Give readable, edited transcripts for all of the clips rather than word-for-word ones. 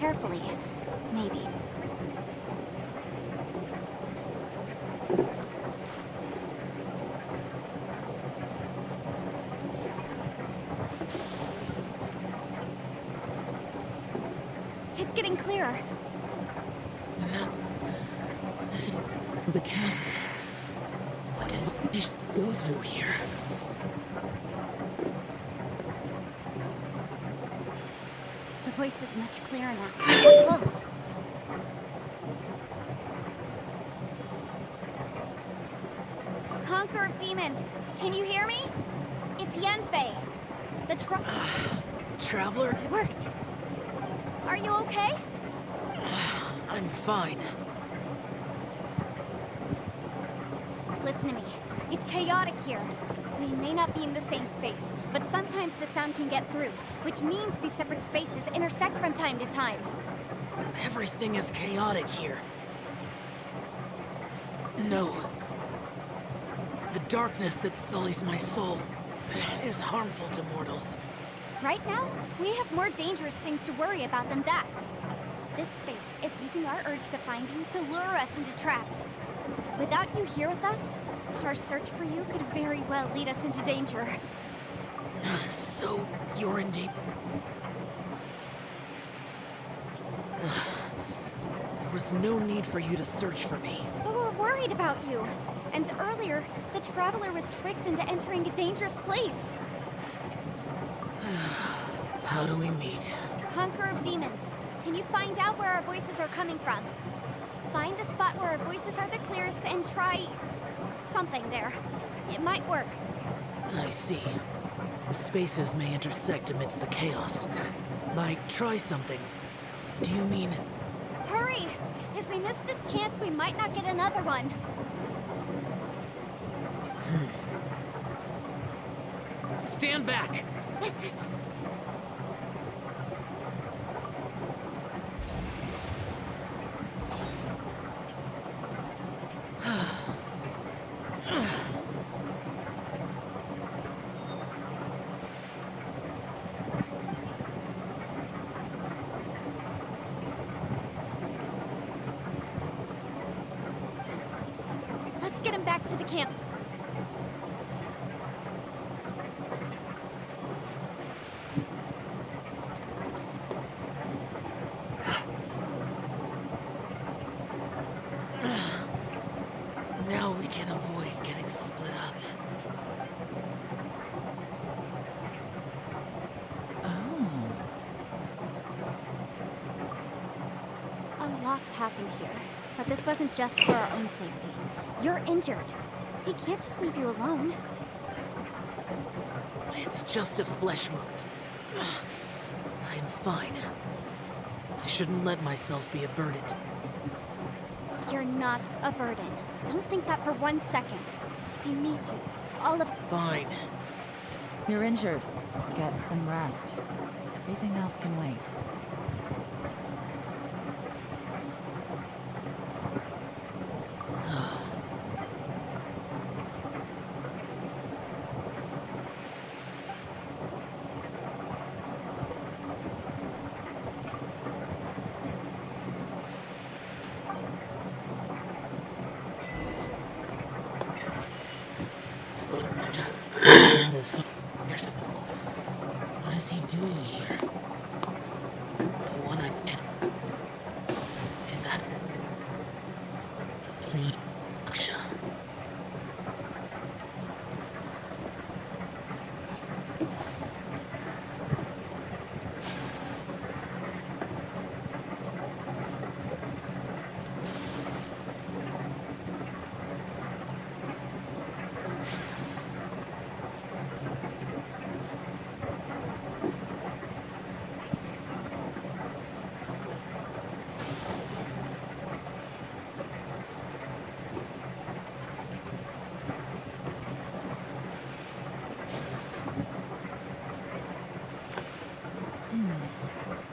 carefully. Maybe. It's getting clearer. No. This is the castle. What did I just go through here? The voice is much clearer now. We're close. Conqueror of demons, can you hear me? It's Yanfei. The Traveler? It worked. Are you okay? I'm fine. Listen to me. It's chaotic here. We may not be in the same space, but sometimes the sound can get through, which means these separate spaces intersect from time to time. Everything is chaotic here. No. The darkness that sullies my soul is harmful to mortals. Right now, we have more dangerous things to worry about than that. This space is using our urge to find you to lure us into traps. Without you here with us, our search for you could very well lead us into danger. So, you're in danger. There was no need for you to search for me. But we're worried about you. And earlier, the Traveler was tricked into entering a dangerous place. How do we meet? Conqueror of demons, can you find out where our voices are coming from? Find the spot where our voices are the clearest and try something there. It might work. I see. The spaces may intersect amidst the chaos. By try something, do you mean... Hurry! If we miss this chance, we might not get another one. Stand back! Let's get him back to the camp. Now we can avoid getting split up. A lot's happened here, but this wasn't just for our own safety. You're injured. We can't just leave you alone. It's just a flesh wound. I'm fine. I shouldn't let myself be a burden. You're not a burden. Don't think that for 1 second. We need you. All of... Fine. You're injured. Get some rest. Everything else can wait. Just... What is he doing here? The one I... Is that... Please...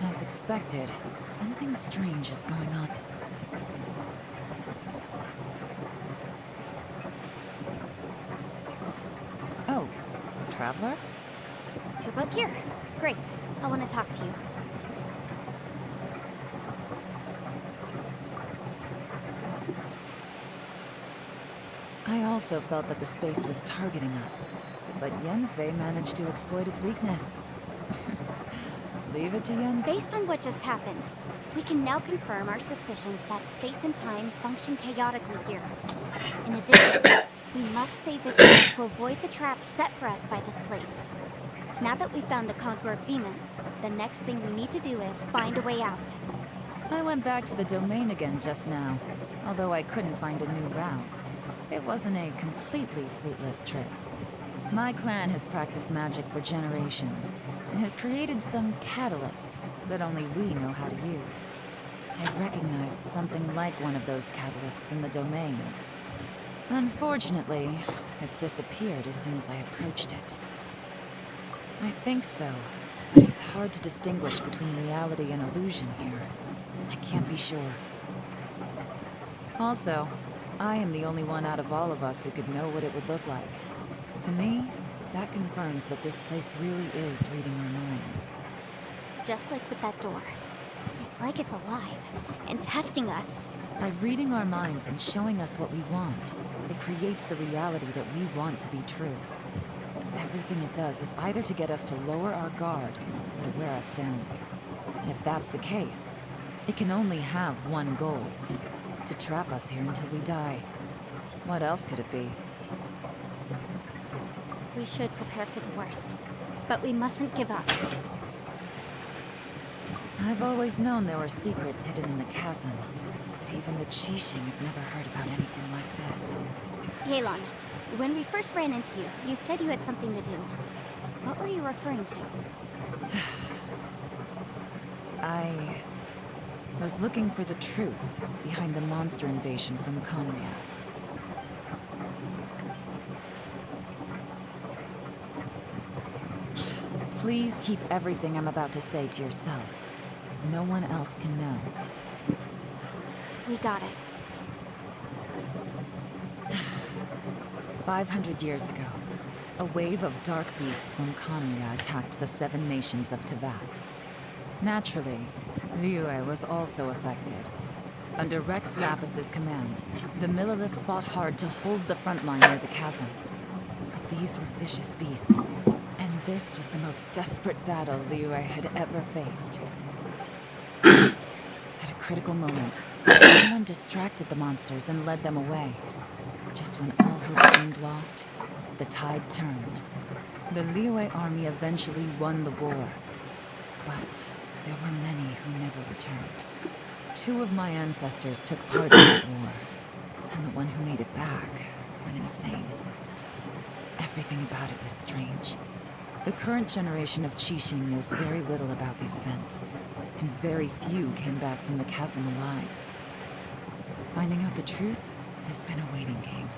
As expected, something strange is going on. Oh, Traveler? You're both here. Great. I want to talk to you. I also felt that the space was targeting us, but Yenfei managed to exploit its weakness. Leave it to Yenfei. Based on what just happened, we can now confirm our suspicions that space and time function chaotically here. In addition, we must stay vigilant to avoid the traps set for us by this place. Now that we've found the Conqueror of Demons, the next thing we need to do is find a way out. I went back to the domain again just now. Although I couldn't find a new route, it wasn't a completely fruitless trip. My clan has practiced magic for generations, and has created some catalysts that only we know how to use. I recognized something like one of those catalysts in the domain. Unfortunately, it disappeared as soon as I approached it. I think so, but it's hard to distinguish between reality and illusion here. I can't be sure. Also, I am the only one out of all of us who could know what it would look like. To me, that confirms that this place really is reading our minds. Just like with that door. It's like it's alive and testing us. By reading our minds and showing us what we want, it creates the reality that we want to be true. Everything it does is either to get us to lower our guard or to wear us down. If that's the case, it can only have one goal: to trap us here until we die. What else could it be? We should prepare for the worst, but we mustn't give up. I've always known there were secrets hidden in the chasm, but even the Qixing have never heard about anything like this. Yelan, when we first ran into you, you said you had something to do. What were you referring to? I was looking for the truth behind the monster invasion from Conria. Please keep everything I'm about to say to yourselves. No one else can know. We got it. 500 years ago, a wave of dark beasts from Conria attacked the 7 nations of Tevat. Naturally, Liyue was also affected. Under Rex Lapis's command, the Millelith fought hard to hold the front line near the chasm. But these were vicious beasts, and this was the most desperate battle Liyue had ever faced. At a critical moment, someone distracted the monsters and led them away. Just when all hope seemed lost, the tide turned. The Liyue army eventually won the war, but there were many who never returned. 2 of my ancestors took part in that war, and the one who made it back went insane. Everything about it was strange. The current generation of Qixing knows very little about these events, and very few came back from the chasm alive. Finding out the truth has been a waiting game.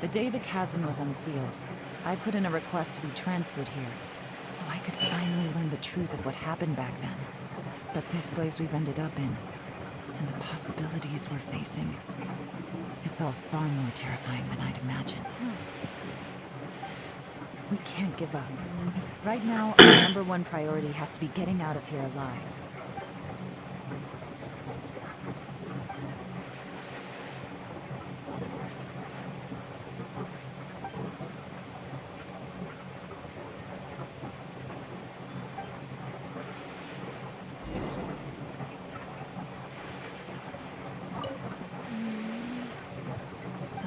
The day the chasm was unsealed, I put in a request to be transferred here, so I could finally learn the truth of what happened back then. But this place we've ended up in, and the possibilities we're facing, it's all far more terrifying than I'd imagined. We can't give up. Right now, our #1 priority has to be getting out of here alive.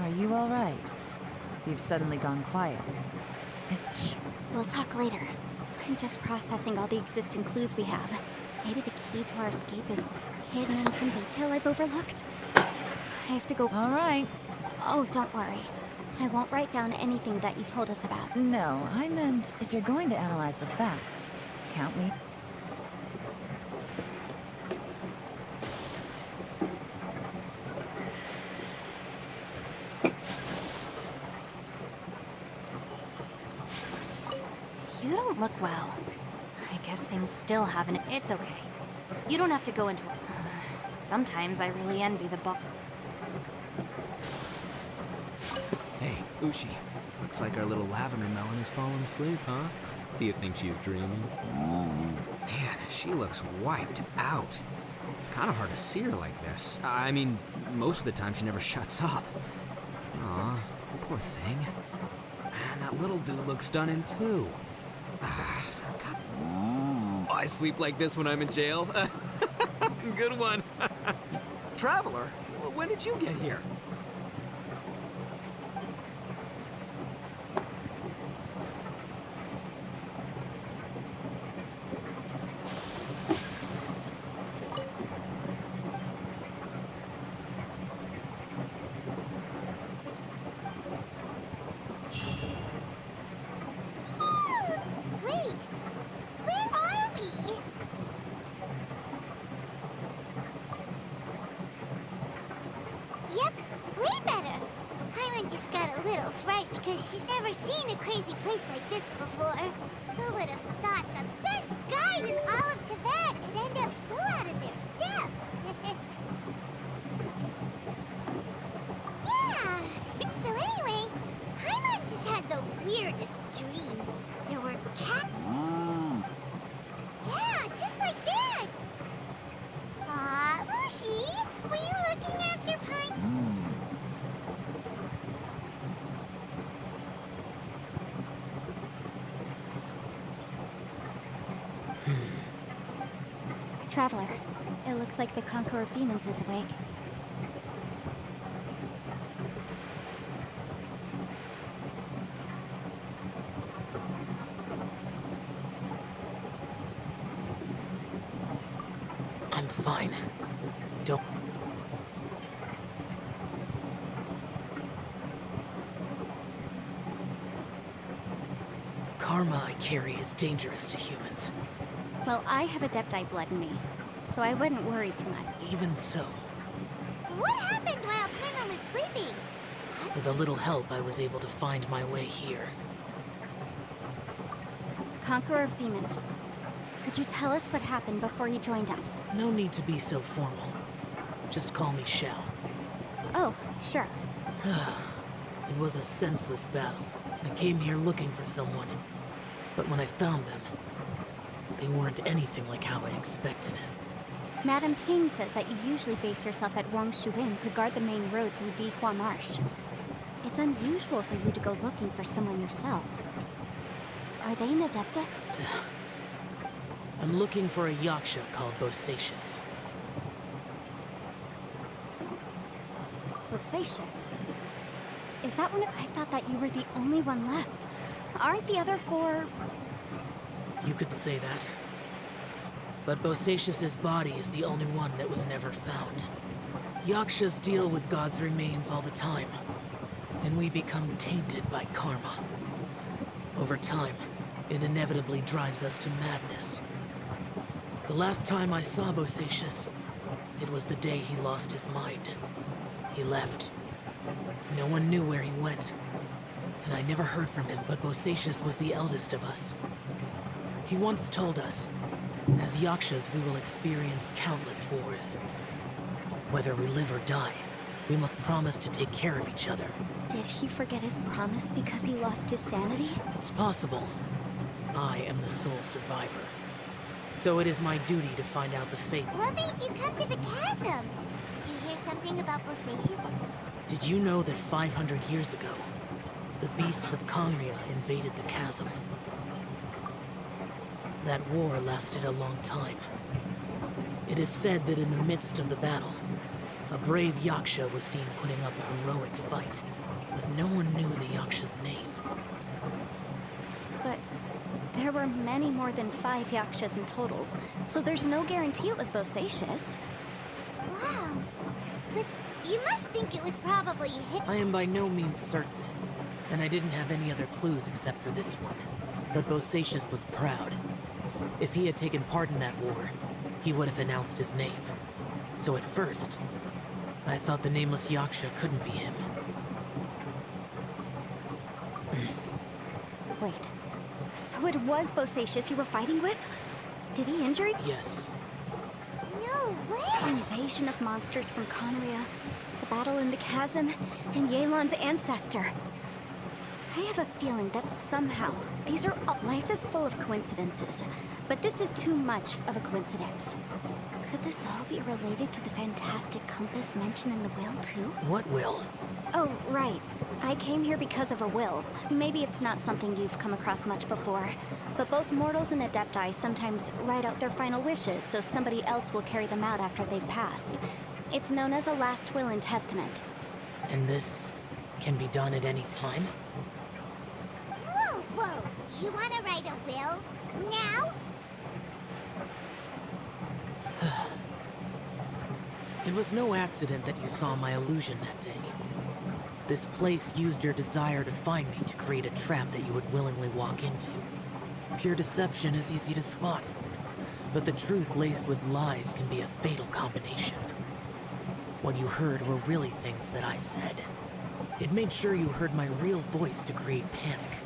Are you all right? You've suddenly gone quiet. Shh. We'll talk later. I'm just processing all the existing clues we have. Maybe the key to our escape is hidden in some detail I've overlooked. I have to go. All right. Oh, don't worry. I won't write down anything that you told us about. No, I meant if you're going to analyze the facts, count me. You don't look well. I guess things still haven't. It's okay. You don't have to go into. Sometimes I really envy the boss. Hey, Ushi. Looks like our little lavender melon has fallen asleep, huh? Do you think she's dreaming? Man, she looks wiped out. It's kind of hard to see her like this. I mean, most of the time she never shuts up. Aw, Poor thing. Man, that little dude looks stunning too. God. I sleep like this when I'm in jail. Good one. Traveler, when did you get here? Wait, where are we? Yep, way better. Paimon just got a little fright because she's never seen a crazy place like this before. Who would have thought the best guide in all of Tibet could end up so out of their depth? Yeah. So anyway, Paimon just had the weirdest dream. There were cats. Yeah, just like that. Ushi, were you looking after Paimon? Traveler, it looks like the Conqueror of Demons is awake. I'm fine. Don't... The karma I carry is dangerous to humans. Well, I have Adepti blood in me, so I wouldn't worry too much. Even so, What happened while Paimon was sleeping? with a little help, I was able to find my way here. Conqueror of Demons, could you tell us what happened before you joined us? No need to be so formal. Just call me Xiao. Oh, sure. It was a senseless battle. I came here looking for someone, but when I found them, they weren't anything like how I expected. Madame Ping says that you usually base yourself at Wangshu Inn to guard the main road through Dihua Marsh. It's unusual for you to go looking for someone yourself. Are they an Adeptus? I'm looking for a yaksha called Bosacius. Bosacius? Is that one? I thought that you were the only one left. Aren't the other four... You could say that. But Bosacius's body is the only one that was never found. Yakshas deal with God's remains all the time, and we become tainted by karma. Over time, it inevitably drives us to madness. The last time I saw Bosacius, it was the day he lost his mind. He left. No one knew where he went, and I never heard from him, but Bosacius was the eldest of us. He once told us, as yakshas we will experience countless wars. Whether we live or die, we must promise to take care of each other. Did he forget his promise because he lost his sanity? It's possible. I am the sole survivor. So it is my duty to find out the fate. What made you come to the chasm? Did you hear something about Bosacius? Did you know that 500 years ago, the beasts of Kangria invaded the chasm? That war lasted a long time. It is said that in the midst of the battle, a brave yaksha was seen putting up a heroic fight, but no one knew the yaksha's name. But there were many more than 5 yakshas in total, so there's no guarantee it was Bosacius. Wow. But you must think it was probably hit. I am by no means certain, and I didn't have any other clues except for this one. But Bosacius was proud. If he had taken part in that war, he would have announced his name. So at first, I thought the nameless yaksha couldn't be him. Wait. So it was Bosacius you were fighting with? Did he injure you? Yes. No way! Invasion of monsters from Conria, the battle in the chasm, and Yelan's ancestor. I have a feeling that somehow these are all... Life is full of coincidences, but this is too much of a coincidence. Could this all be related to the fantastic compass mentioned in the will, too? What will? Oh, right. I came here because of a will. Maybe it's not something you've come across much before, but both mortals and adepti sometimes write out their final wishes so somebody else will carry them out after they've passed. It's known as a last will and testament. And this can be done at any time? Whoa, whoa! You wanna write a will? Now? It was no accident that you saw my illusion that day. This place used your desire to find me to create a trap that you would willingly walk into. Pure deception is easy to spot, but the truth laced with lies can be a fatal combination. What you heard were really things that I said. It made sure you heard my real voice to create panic.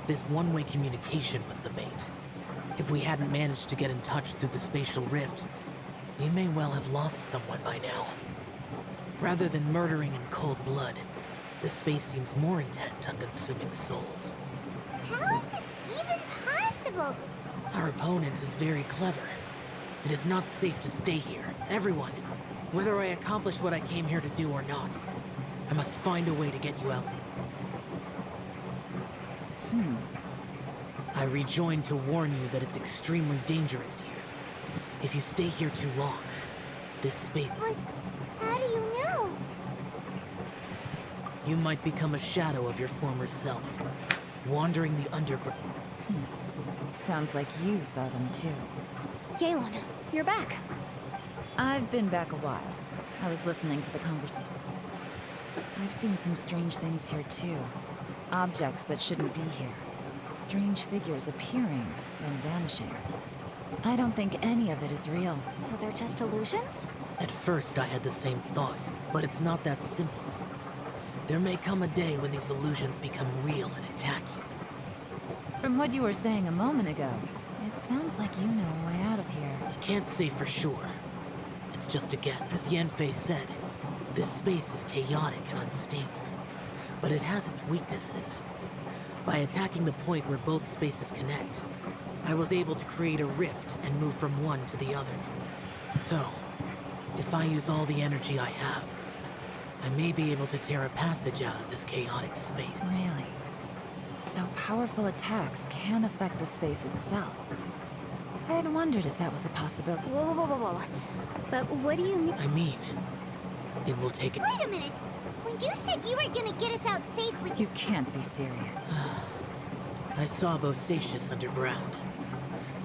This one-way communication was the bait. If we hadn't managed to get in touch through the spatial rift, we may well have lost someone by now. Rather than murdering in cold blood, this space seems more intent on consuming souls. How is this even possible? Our opponent is very clever. It is not safe to stay here. Everyone, whether I accomplish what I came here to do or not, I must find a way to get you out. I rejoined to warn you that it's extremely dangerous here. If you stay here too long, this space... But how do you know? You might become a shadow of your former self, wandering the underground. Sounds like you saw them too. Yelan, you're back. I've been back a while. I was listening to the conversation. I've seen some strange things here too. Objects that shouldn't be here. Strange figures appearing, then vanishing. I don't think any of it is real. So they're just illusions? At first, I had the same thought, but it's not that simple. There may come a day when these illusions become real and attack you. From what you were saying a moment ago, it sounds like you know a way out of here. I can't say for sure. It's just a guess. As Yanfei said, this space is chaotic and unstable, but it has its weaknesses. By attacking the point where both spaces connect, I was able to create a rift and move from one to the other. So, if I use all the energy I have, I may be able to tear a passage out of this chaotic space. Really? So powerful attacks can affect the space itself. I had wondered if that was a possibility. Whoa, whoa, whoa, whoa, whoa. But what do you mean? I mean, it will take it. Wait a minute! When you said you were gonna get us out safely... You can't be serious. I saw Bosacius underground.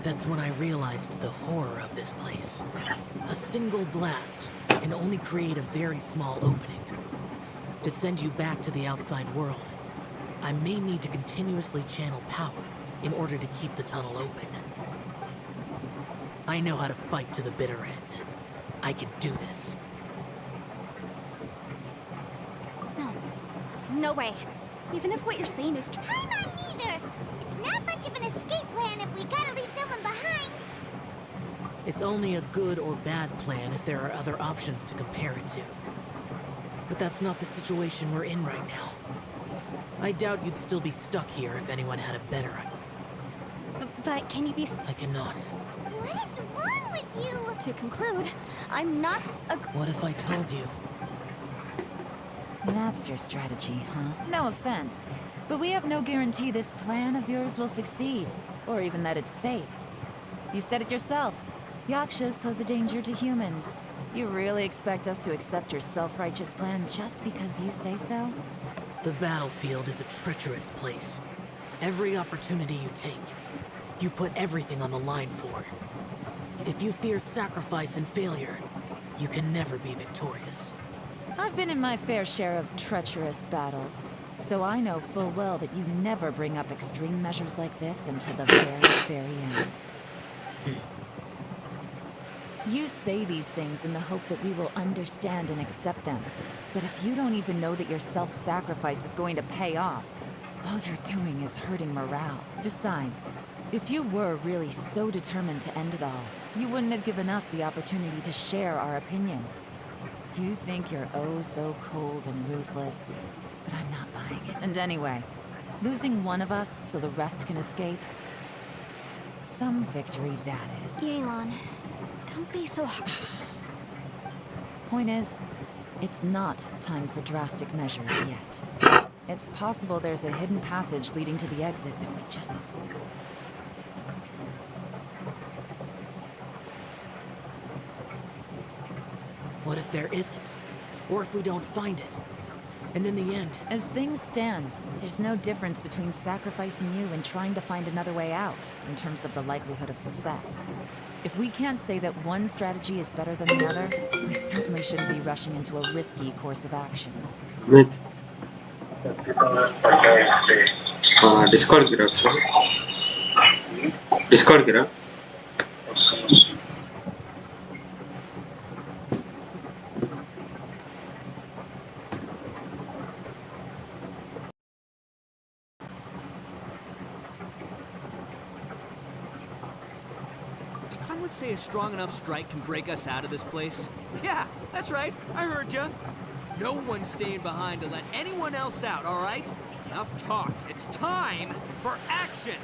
That's when I realized the horror of this place. A single blast can only create a very small opening. To send you back to the outside world, I may need to continuously channel power in order to keep the tunnel open. I know how to fight to the bitter end. I can do this. No. No way. Even if what you're saying is true. I'm on neither! It's not much of an escape plan if we gotta leave someone behind! It's only a good or bad plan if there are other options to compare it to. But that's not the situation we're in right now. I doubt you'd still be stuck here if anyone had a better idea. But can you be... I cannot. What is wrong with you? To conclude, I'm not a... What if I told you? That's your strategy, huh? No offense, but we have no guarantee this plan of yours will succeed, or even that it's safe. You said it yourself. Yakshas pose a danger to humans. You really expect us to accept your self-righteous plan just because you say so? The battlefield is a treacherous place. Every opportunity you take, you put everything on the line for. If you fear sacrifice and failure, you can never be victorious. I've been in my fair share of treacherous battles, so I know full well that you never bring up extreme measures like this until the very end. You say these things in the hope that we will understand and accept them. But if you don't even know that your self-sacrifice is going to pay off, all you're doing is hurting morale. Besides, if you were really so determined to end it all, you wouldn't have given us the opportunity to share our opinions. You think you're oh so cold and ruthless, but I'm not buying it. And anyway, losing one of us so the rest can escape? Some victory that is. Yelan, don't be so... Point is, it's not time for drastic measures yet. It's possible there's a hidden passage leading to the exit that we just... What if there isn't? Or if we don't find it? And in the end, As things stand, there's no difference between sacrificing you and trying to find another way out, in terms of the likelihood of success. If we can't say that one strategy is better than the other, we certainly shouldn't be rushing into a risky course of action. Ahmet. Discord gerak so. Discord gerak. Did someone say a strong enough strike can break us out of this place? Yeah, that's right. I heard ya. No one's staying behind to let anyone else out, all right? Enough talk. It's time for action.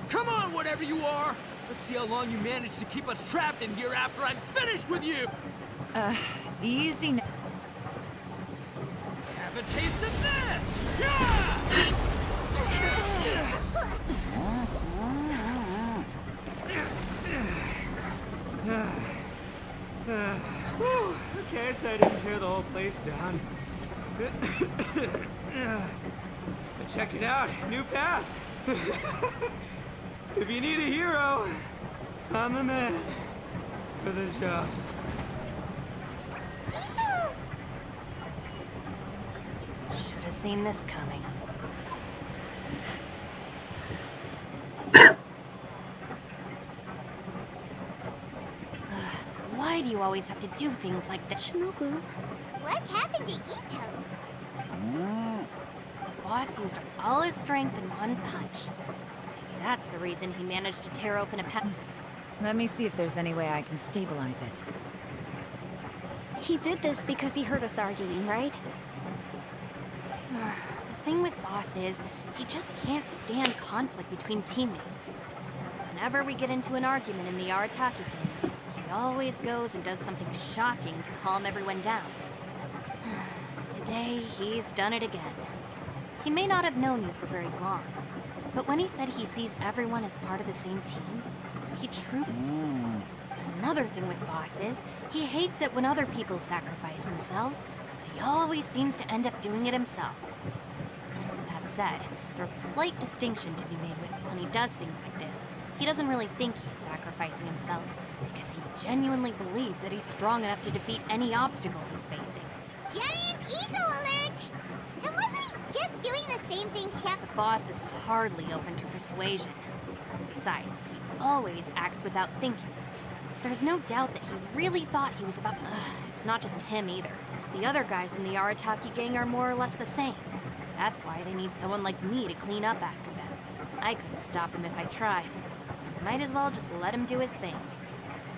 Come on, whatever you are. Let's see how long you manage to keep us trapped in here after I'm finished with you. Easy now. Have a taste of this. Yeah! Whew, okay, so I didn't tear the whole place down. But check it out, new path. If you need a hero, I'm the man for the job. Should have seen this coming. Why do you always have to do things like this? Shinobu. What happened to Ito? The boss used up all his strength in one punch. Maybe that's the reason he managed to tear open a Let me see if there's any way I can stabilize it. He did this because he heard us arguing, right? The thing with Boss is, he just can't stand conflict between teammates. Whenever we get into an argument in the Arataki game, he always goes and does something shocking to calm everyone down. Today, he's done it again. He may not have known you for very long, but when he said he sees everyone as part of the same team, he truly... Another thing with Boss is, he hates it when other people sacrifice themselves, but he always seems to end up doing it himself. That said, there's a slight distinction to be made with when he does things like this. He doesn't really think he's sacrificing himself, because he genuinely believes that he's strong enough to defeat any obstacle he's facing. Giant ego alert! And wasn't he just doing the same thing Chef... The boss is hardly open to persuasion. Besides, he always acts without thinking. There's no doubt that he really thought he was about... it's not just him either. The other guys in the Arataki gang are more or less the same. That's why they need someone like me to clean up after them. I couldn't stop him if I tried, so I might as well just let him do his thing.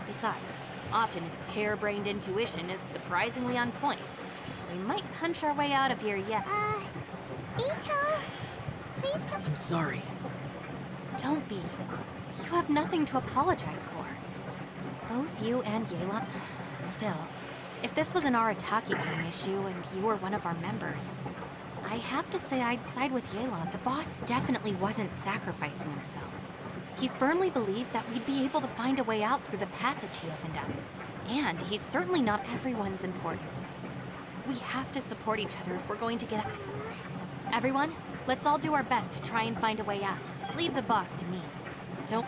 Besides, often his harebrained intuition is surprisingly on point. We might punch our way out of here yet. Ito, please come... I'm sorry. Don't be. You have nothing to apologize for. Both you and Yelan... Still, if this was an Arataki gang issue and you were one of our members, I have to say I'd side with Yelan. The boss definitely wasn't sacrificing himself. He firmly believed that we'd be able to find a way out through the passage he opened up. And he's certainly not everyone's important. We have to support each other if we're going to get out. Everyone, let's all do our best to try and find a way out. Leave the boss to me. Don't...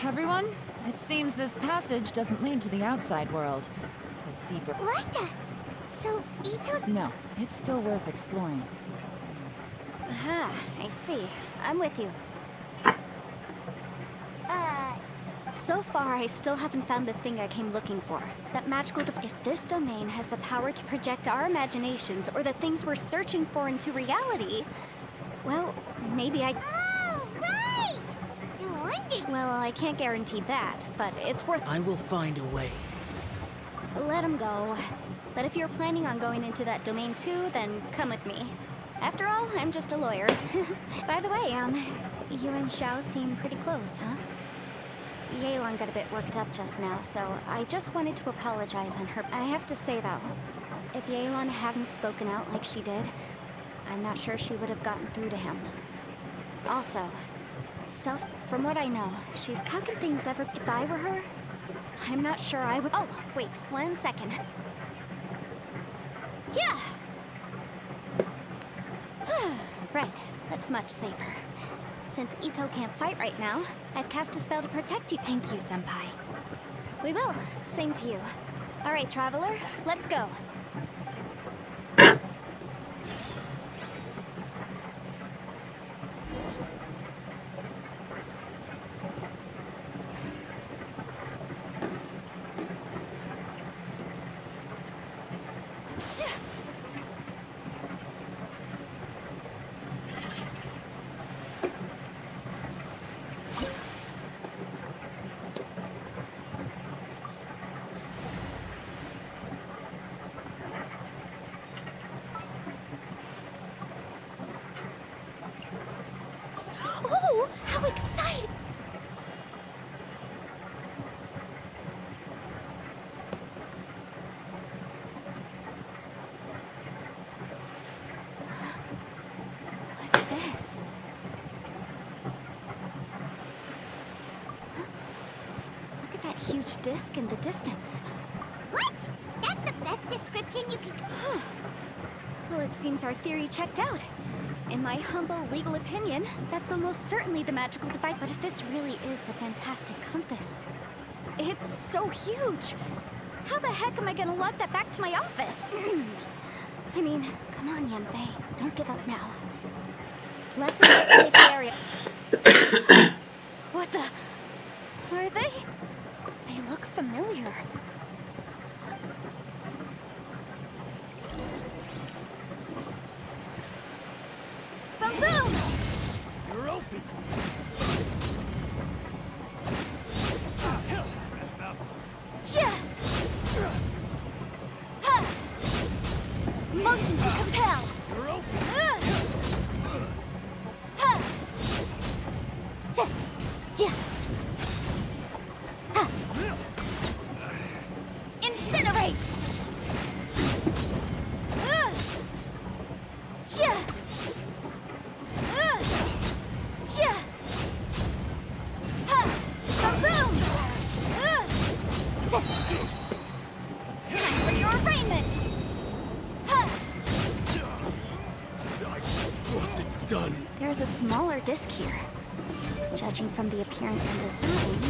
Everyone, it seems this passage doesn't lead to the outside world, but deeper... What the... So, Ito's... No, it's still worth exploring. Aha, I see. I'm with you. So far, I still haven't found the thing I came looking for. That magical if this domain has the power to project our imaginations or the things we're searching for into reality, well, maybe I... Oh, right! No wonder... Well, I can't guarantee that, but it's worth... I will find a way. Let him go. But if you're planning on going into that domain too, then come with me. After all, I'm just a lawyer. By the way, you and Xiao seem pretty close, huh? Yelan got a bit worked up just now, so I just wanted to apologize on her. I have to say, though, if Yelan hadn't spoken out like she did, I'm not sure she would have gotten through to him. Also, from what I know, she's... How can things ever... If I were her, I'm not sure I would... Oh, wait, 1 second. Yeah! Right, that's much safer. Since Ito can't fight right now, I've cast a spell to protect you. Thank you, Senpai. We will. Same to you. All right, Traveler, let's go. Oh, how exciting! What's this? Look at that huge disc in the distance. What? That's the best description you could... Well, it seems our theory checked out. In my humble legal opinion, that's almost certainly the magical device. But if this really is the fantastic compass, it's so huge. How the heck am I gonna lug that back to my office? I mean, come on, Yanfei. Don't give up now. Let's investigate the area. What the? Are they? They look familiar. Boom, boom! You're open. Rest up. Yeah. Ha. Motion to compel. You're open. Ha. Yeah. Ha. Incinerate. Yeah. Yeah. Ha. Boom. Time for your arraignment. Ha. Wasn't done. There's a smaller disc here. Judging from the appearance and design...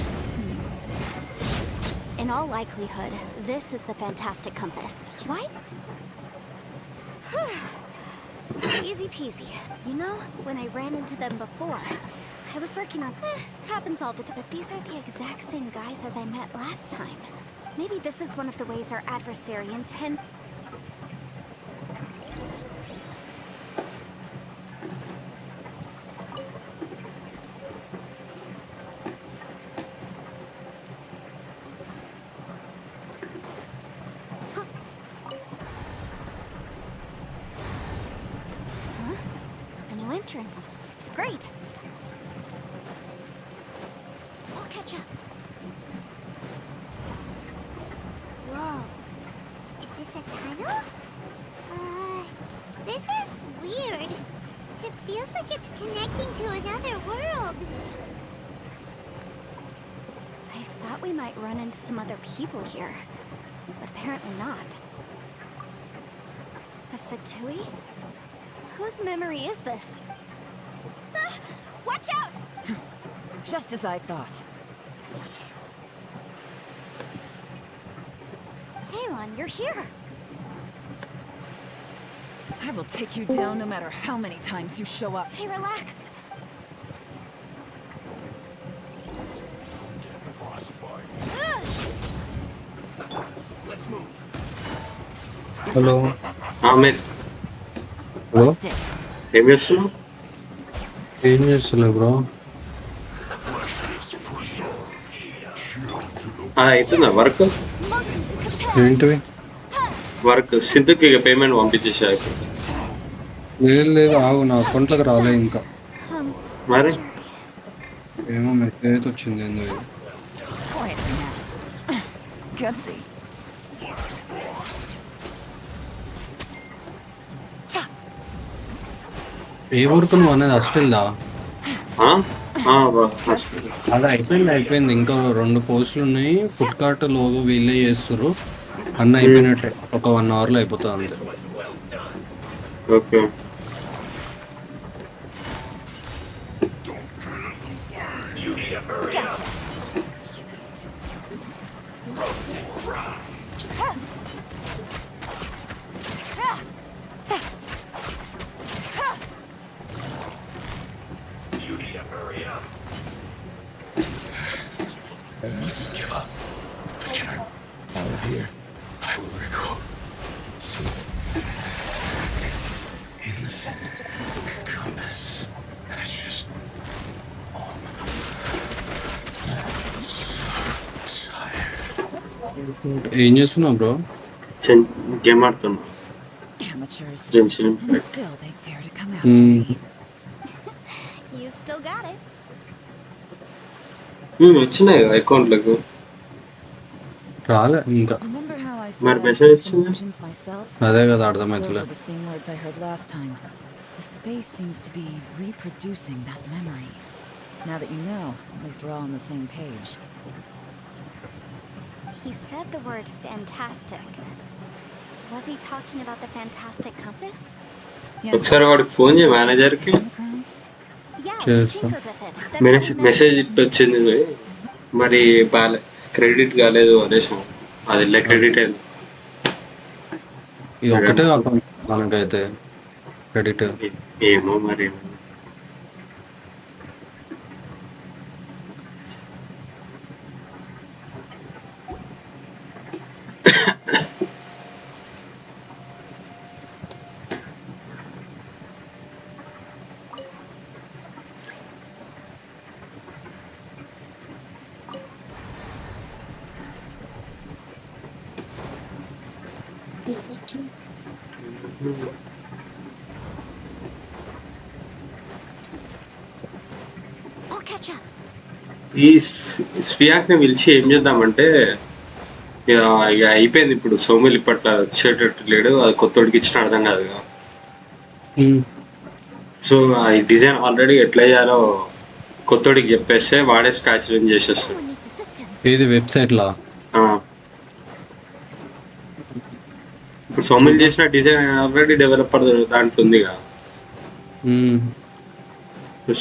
In all likelihood, this is the fantastic compass. What? Easy peasy. You know, when I ran into them before, I was working on... happens all the time. But these are the exact same guys as I met last time. Maybe this is one of the ways our adversary intend... entrance. Great. I'll catch up. Whoa. Is this a tunnel? This is weird. It feels like it's connecting to another world. I thought we might run into some other people here, but apparently not. The Fatui? Whose memory is this? Ah, watch out! Just as I thought. Halon, you're here. I will take you down no matter how many times you show up. Hey, relax. Let's move. Hello Ahmed hello Busted. ఏం చేస్తున్నావు? ఏం చేస్తలే bro. అవుతుందా work? Motion to compel. ఏంటివి? Work సిద్ధుకి ఇక payment పంపించేసా అయిపోతుంది. లేదు లేదు ఆగు, నా అకౌంట్లోకి రాలే ఇంకా. మరి ఏమో మెసేజ్ వచ్చింది ఏందో ఇది. Gutsy. ఏ ఊరుకు నువ్వు అనేది అస్టిల్దా? ఆ? ఆ, అది అయిపోయింది. ఇంకా 2 పోస్టులు ఉన్నాయి. ఫుడ్ కార్ట్ లోగో వీళ్ళే చేస్తారు. అన్నీ అయిపోయినట్టే. ఒక 1 అవర్లో అయిపోతుంది అంతే. Okay. Gotcha. I mustn't give up. Get her out of here. I will recall. Soon. In the compass. I just. Oh. Tired. ఏం చేస్తున్నావు బ్రో? గేమ్ ఆడుతున్నా. Amateurs. Genshin And Impact. still they dare to come after me. You've still got it. వచ్చినాయి కదా అకౌంట్లకు. రాలే ఇంకా. Remember how I Mar said I'd message seen some వచ్చిందా? illusions myself? అదే కదా Those అర్థమవుతలే. are the same words I heard last time. The space seems to be reproducing that memory. Now that you know, at least we're all on the same page. He said the word fantastic. Was he talking about the fantastic compass? ఒకసారి వాడికి phone చేయి మేనేజర్కి. Yeah, we Cheers. tinkered with it. That's how we message managed ఇట్టు వచ్చింది మరి బాలే credit కాలేదు అనేసి అది క్రెడిట్ అయింది. ఇది ఒకటే అకౌంట్ మనకైతే క్రెడిట్. ఏమో మరి. I'll catch up. ఈ స్వియాక్ని పిలిచి ఏం చేద్దామంటే ఇక అయిపోయింది ఇప్పుడు. సోములు ఇప్పట్లో వచ్చేటట్టు లేడు. అది కొత్తోడికి ఇచ్చిన అర్థం కాదుగా. సో అది డిజైన్ ఆల్రెడీ ఎట్లా చేయాలో కొత్తోడికి చెప్పేస్తే వాడే స్క్రాచ్ చేసేస్తాడు. Someone needs assistance. ఇది వెబ్సైట్లా? ఇప్పుడు సోములు చేసిన డిజైన్ ఆల్రెడీ డెవలపర్ దాంట్లో ఉందిగా.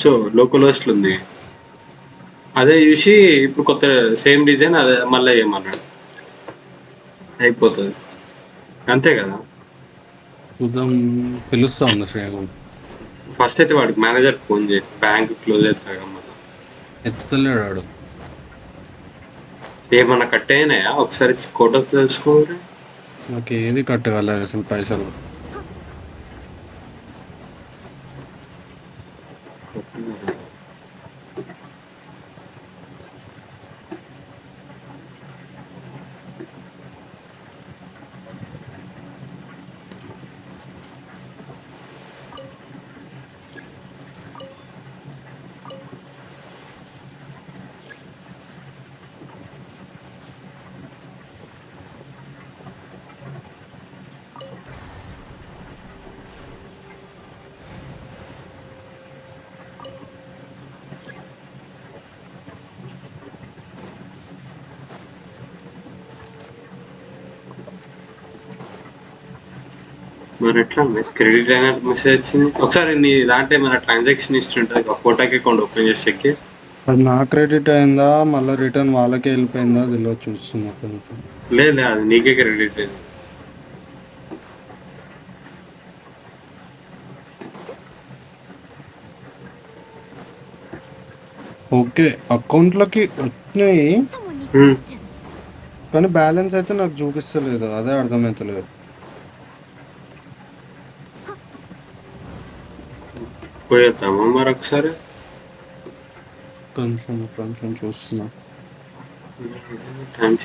సో లోకల్ హోస్ట్ ఉంది. అదే చూసి ఇప్పుడు కొత్త సేమ్ డిజైన్ అదే మళ్ళీ చేయమన్నాడు. అయిపోతుంది అంతే కదా. చూద్దాం, పిలుస్తా ఉంది శ్రేయం. ఫస్ట్ అయితే వాడికి మేనేజర్ ఫోన్ చేయి. బ్యాంక్ క్లోజ్ అవుతాయి మళ్ళీ. ఎత్తుతలేడు వాడు. ఏమన్నా కట్ అయినాయా ఒకసారి కోట తెలుసుకోవాలి. నాకు ఏది కట్టగలరు అసలు పైసలు. మరి ఎట్లా క్రెడిట్ అయిన మెసేజ్ వచ్చింది. ఒకసారి నీ దాంట్లో ఏమైనా ట్రాన్సాక్షన్ హిస్టరీ ఉంటుంది. ఫోటోకి అకౌంట్ ఓపెన్ చేసి చెక్కి. అది నా క్రెడిట్ అయిందా మళ్ళీ రిటర్న్ వాళ్ళకే వెళ్ళిపోయిందా తెలియదు. చూస్తున్నా. లేదు అది నీకే క్రెడిట్ అయింది. ఓకే అకౌంట్లోకి వచ్చినాయి Someone needs assistance. కానీ బ్యాలెన్స్ అయితే నాకు చూపిస్తలేదు. అదే అర్థమవుతలేదు. పోయేద్దామా మరొకసారి. కన్ఫర్మ్ చూస్తున్నా. టైం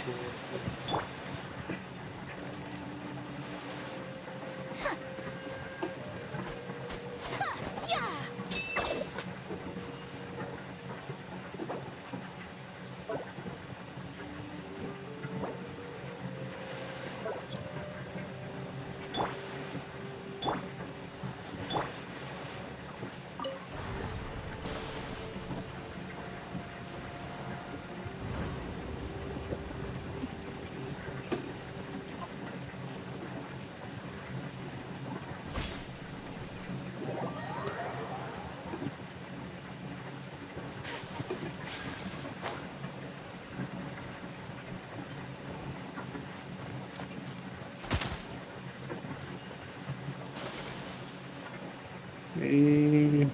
ఈ-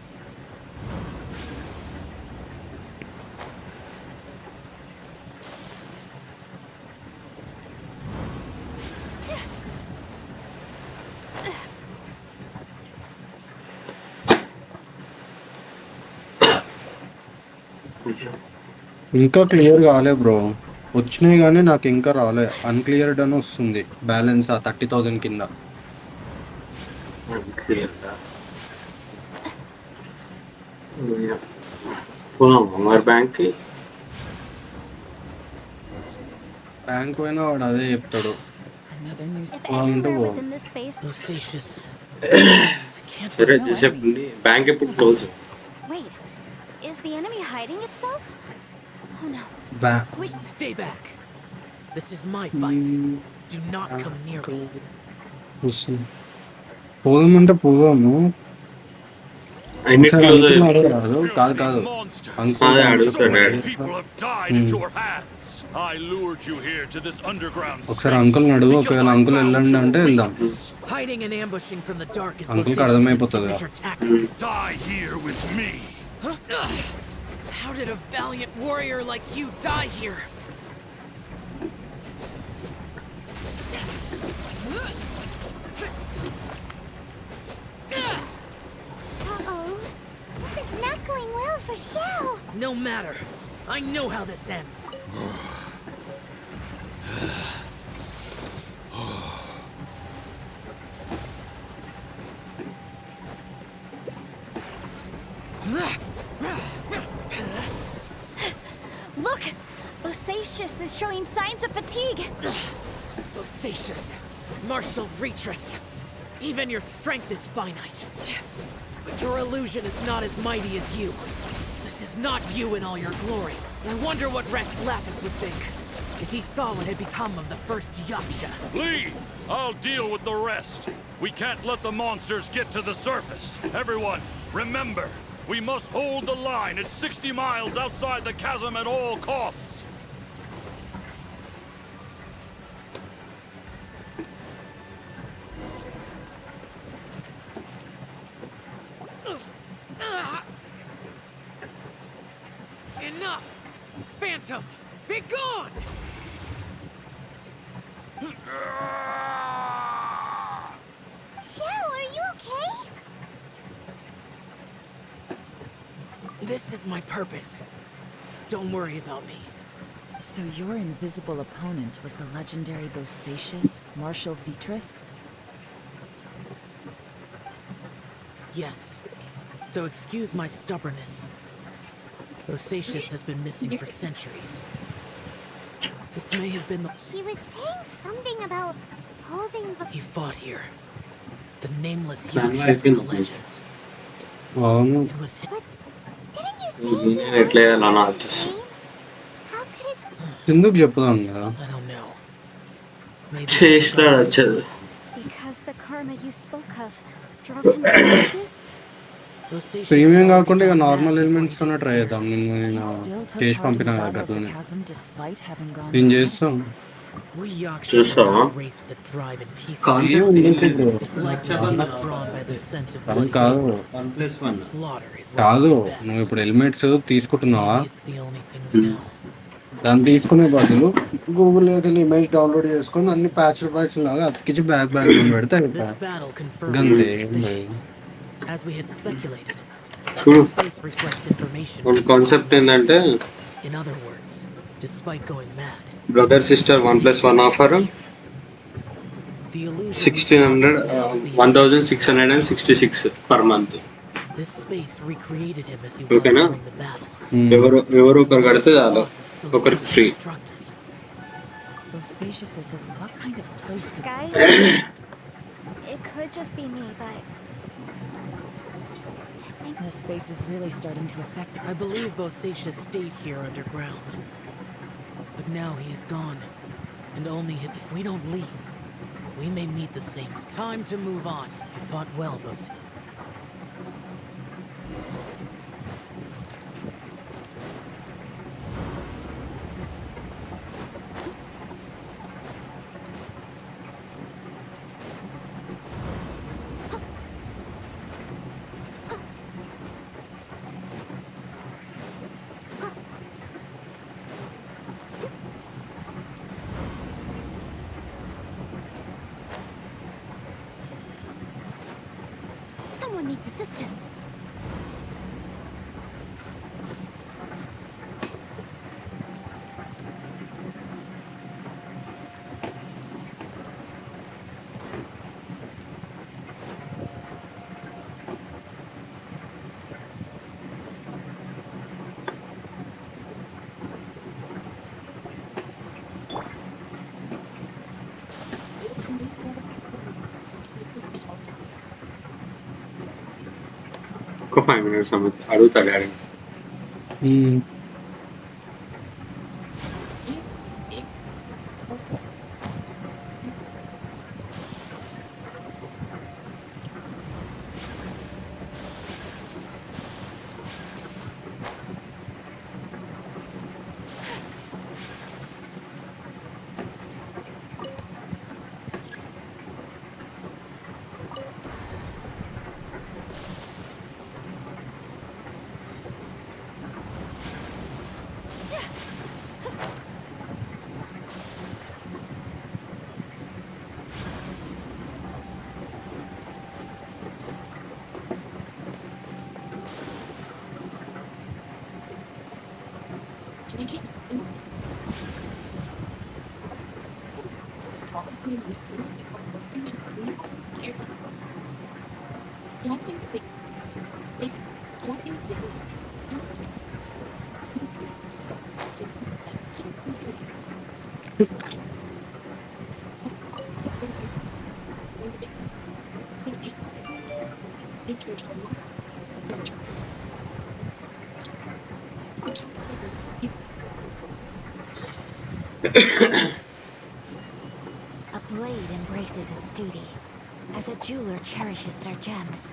ఇంకా క్లియర్ కాలే బ్రో. వచ్చినాయి కానీ నాకు ఇంకా రాలే. అన్‌క్లియర్డ్ అని వస్తుంది. బ్యాలెన్స్ ఆ 30,000 కింద. పోదామా మరి బ్యాంక్కి? బ్యాంక్ పోయినా వాడు అదే చెప్తాడు. Another new If Well, anywhere no. within this space. Bosacious. I can't సరే no జసేపు enemies. బ్యాంక్ ఎప్పుడు close? Wait, is the enemy hiding itself? Oh no. బ్యా We should Stay back. This is my fight. Do not come near me. వస్తుంది. పోదామంటే పోదాము. అన్ని ఒకసారి close అంకుల్ని అయ్యి అడగరాదు. కాదు అంకుల్ అదే డాడీ అడుగుతాడు daddy. People have died at your hands. I lured you here to this underground ఒకసారి space అంకుల్ని అడుగు. because ఒకవేళ I అంకుల్ found వెళ్ళండి your అంటే వెళ్దాం. weakness. Hiding and ambushing from the dark is Uncle Bosacious' అర్థమైపోతుందిగా. signature tactic. Die here with me. Huh? How did a valiant warrior like you die here? Uh-oh. This is not going well for Xiao. No matter. I know how this ends. look. Bosacious is showing signs of fatigue. Bosacious, martial retreat. Even your strength is finite. But your illusion is not as mighty as you. This is not you in all your glory. I wonder what Rex Lapis would think if he saw what had become of the first Yaksha. Leave. I'll deal with the rest. We can't let the monsters get to the surface. Everyone, remember, we must hold the line at 60 miles outside the chasm at all costs. Enough! Phantom, be gone! Xiao, are you okay? This is my purpose. Don't worry about me. So your invisible opponent was the legendary Bosacious, Marshal Vitris? Yes. So excuse my stubbornness. Bosacious has been missing for centuries. This may have been the... He was saying something about holding the... He fought here. The nameless Then why Yaksha from the didn't- legends. అవును. It was him. But didn't you say he నేను ఎట్లా చేయాలి అన్న knows his name? How could his... ఎందుకు చెప్పుదాం కదా. I don't know. Maybe చేసినాడు I వచ్చేది. Because the karma you spoke of drove him to madness? Bosacious premium had కాకుండా ఇక already normal gone mad elements before తోనే he ట్రై disappeared. చేద్దాం. He నేను still took చేసి part in the పంపిన Battle of the దగ్గరతోనే Chasm despite having gone నేను mad? చేస్తాం. We Yaksha Just are so, not huh? a race that thrive in peace. Concept It's like blood is drawn by the scent of అది bloody కాదు gore. Slaughter is what కాదు we do best. నువ్వు ఇప్పుడు helmets తీసుకుంటున్నావా? Maybe it's the only thing we know. దాన్ని తీసుకునే బదులు గూగుల్లోకి వెళ్ళి image download చేసుకొని అన్ని ప్యాచ్ లాగా అతికించి బ్యాక్ లో పెడితే This అయిపోయా. battle confirmed Gante, our suspicions. As we had speculated, చూడు this space reflects information. మన from కాన్సెప్ట్ past ఏంటంటే lives. In other words, despite going mad, brother sister 1+1 offer the illusion 1600 1666 per month. this space recreated him as he Okay, was na? during the battle. ఎవరు ఒకరు కడితే చాలు, Was so ఒకరికి free. self-destructive. Bosacious is what kind of place could... Guys, it could just be me, but I think This space is really starting to affect... I believe Bosacious stayed here underground. But now he is gone. And only if we don't leave, we may meet the same. Time to move on. You fought well, Bosacious. someone needs assistance. ఒక 5 minutes అడుగుతా daddy. A blade embraces its duty, as a jeweler cherishes their gems.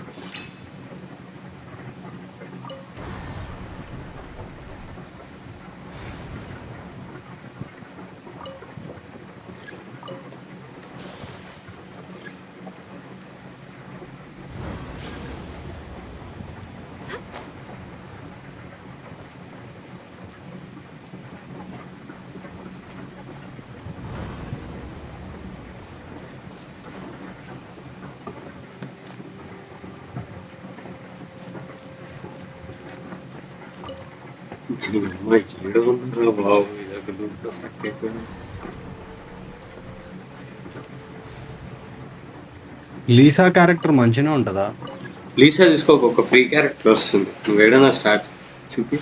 ఏడు ఉందిరా బాబు, ఇదొక stuck అయిపోయింది. Lisa character మంచిగానే ఉంటుందా? Lisa తీసుకోక ఒక ఫ్రీ క్యారెక్టర్ వస్తుంది. నువ్వు ఏడన్నా స్టార్ట్ చూపి.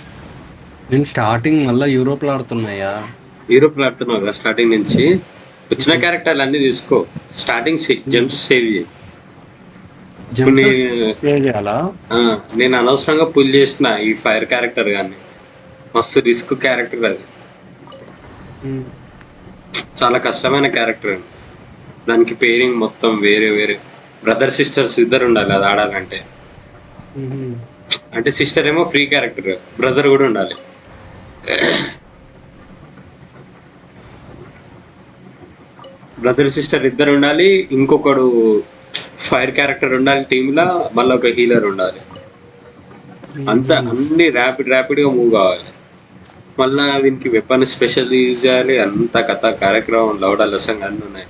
నేను స్టార్టింగ్ మళ్ళీ యూరోప్లో ఆడుతున్నాయా? యూరోప్లో ఆడుతున్నావు కదా స్టార్టింగ్ నుంచి. వచ్చిన క్యారెక్టర్లు అన్నీ తీసుకో. స్టార్టింగ్ జంప్స్ సేవ్ చేయి. నేను అనవసరంగా పుల్ చేసిన ఈ ఫైర్ క్యారెక్టర్ కానీ మస్తు రిస్క్ క్యారెక్టర్ అది. చాలా కష్టమైన క్యారెక్టర్. దానికి పేరింగ్ మొత్తం వేరే వేరే. బ్రదర్ సిస్టర్స్ ఇద్దరు ఉండాలి అది ఆడాలంటే. అంటే సిస్టర్ ఏమో ఫ్రీ క్యారెక్టర్, బ్రదర్ కూడా ఉండాలి. బ్రదర్ సిస్టర్ ఇద్దరు ఉండాలి. ఇంకొకడు ఫైర్ క్యారెక్టర్ ఉండాలి టీంలో. మళ్ళీ ఒక హీలర్ ఉండాలి. అంతా అన్ని ర్యాపిడ్గా మూవ్ కావాలి. మళ్ళీ వీనికి వెపన్ స్పెషల్ యూజ్ చేయాలి. అంత కథ కార్యక్రమం లౌడ లసంగా అన్నీ ఉన్నాయి.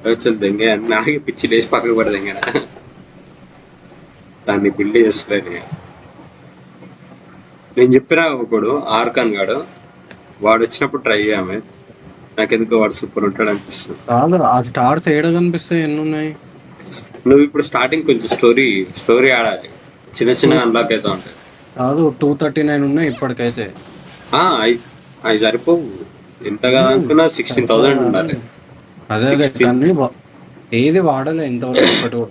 వచ్చి దెంగే అన్ని ఆగి పిచ్చి లేచి పక్కకు పడి దెంగన దాన్ని బిల్డ్ చేస్తలేదు. నేను చెప్పినా ఒకడు ఆర్కాన్ గాడు, వాడు వచ్చినప్పుడు ట్రై చేయమే. నాకెందుకో వాడు సూపర్ ఉంటాడు అనిపిస్తుంది. ఆ స్టార్స్ ఏడ కనిపిస్తాయి? ఎన్ని ఉన్నాయి? నువ్వు ఇప్పుడు స్టార్టింగ్ కొంచెం స్టోరీ ఆడాలి. చిన్న చిన్నగా అన్లాక్ అవుతా ఉంటాయి. కాదు 239 ఉన్నాయి ఇప్పటికైతే. అవి సరిపోవు. ఎంతగా అనుకున్నా 16,000 ఉండాలి. అదే కానీ ఏది వాడలే ఇంతవరకు.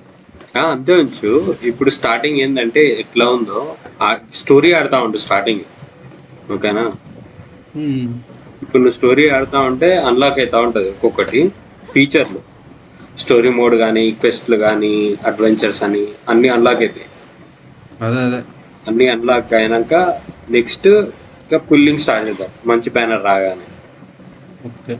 అంతే ఉంచు. ఇప్పుడు స్టార్టింగ్ ఏంటంటే ఎట్లా ఉందో స్టోరీ ఆడుతూ ఉంటు స్టార్టింగ్. ఓకేనా? ఇప్పుడు నువ్వు స్టోరీ ఆడుతూ ఉంటే అన్లాక్ అవుతూ ఉంటుంది ఒక్కొక్కటి ఫీచర్లు. స్టోరీ మోడ్ కానీ, క్వెస్ట్లు కానీ, అడ్వెంచర్స్ అని అన్నీ అన్లాక్ అవుతాయి. అన్నీ అన్లాక్ అయినాక నెక్స్ట్ ఇక పుల్లింగ్ స్టార్ట్ చేద్దాం మంచి బ్యానర్ రాగానే. ఓకే.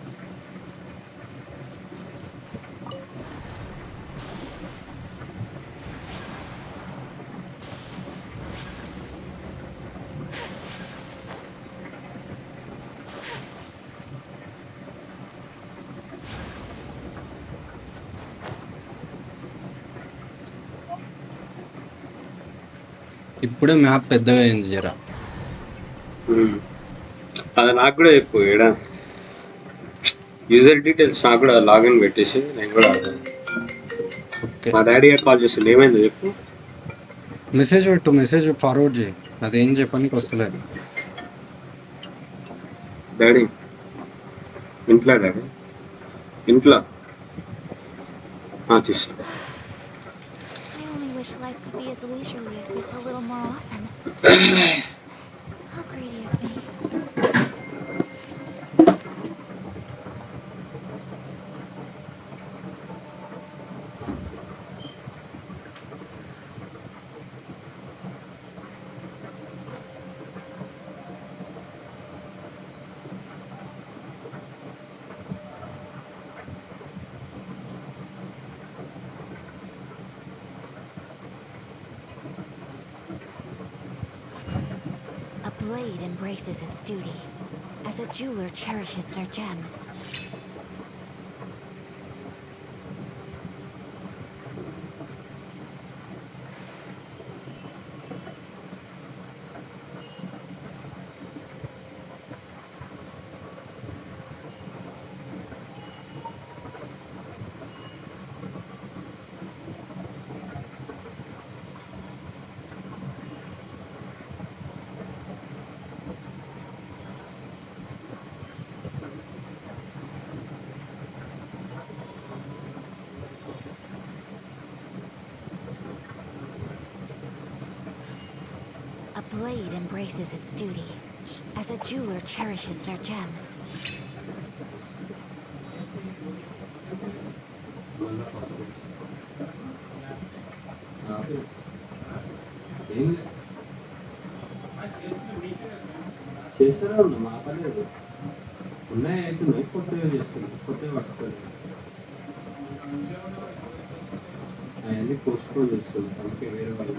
ఇప్పుడే మ్యాప్ పెద్దగా అయింది జరా. అది నాకు కూడా చెప్పు ఏడా యూజర్ డీటెయిల్స్ నాకు కూడా లాగిన్ పెట్టేసి నేను కూడా ఆడతాను. ఓకే, మా డాడీ గారు కాల్ చేసిండు, ఏమైందో చెప్పు. మెసేజ్ పెట్టు, మెసేజ్ ఫార్వర్డ్ చేయి. అదేం చెప్పడానికి వస్తలేదు. డాడీ ఇంట్లో, డాడీ ఇంట్లో చేస్తా. I only wish life could be as leisurely as this a little more often. How greedy of me. A blade embraces its duty, as a jeweler cherishes their gems. A blade embraces its duty, as a jeweler cherishes their gems. చేస్తూనే ఉన్నాం, ఆపలేదు. ఉన్నాయి అవుతున్నాయి, కొత్తగా చేస్తున్నాం, కొత్తగా పట్టుకోలేదు. అవన్నీ పోస్ట్ పోన్ చేస్తున్నాం, అందుకే వేరే వాళ్ళు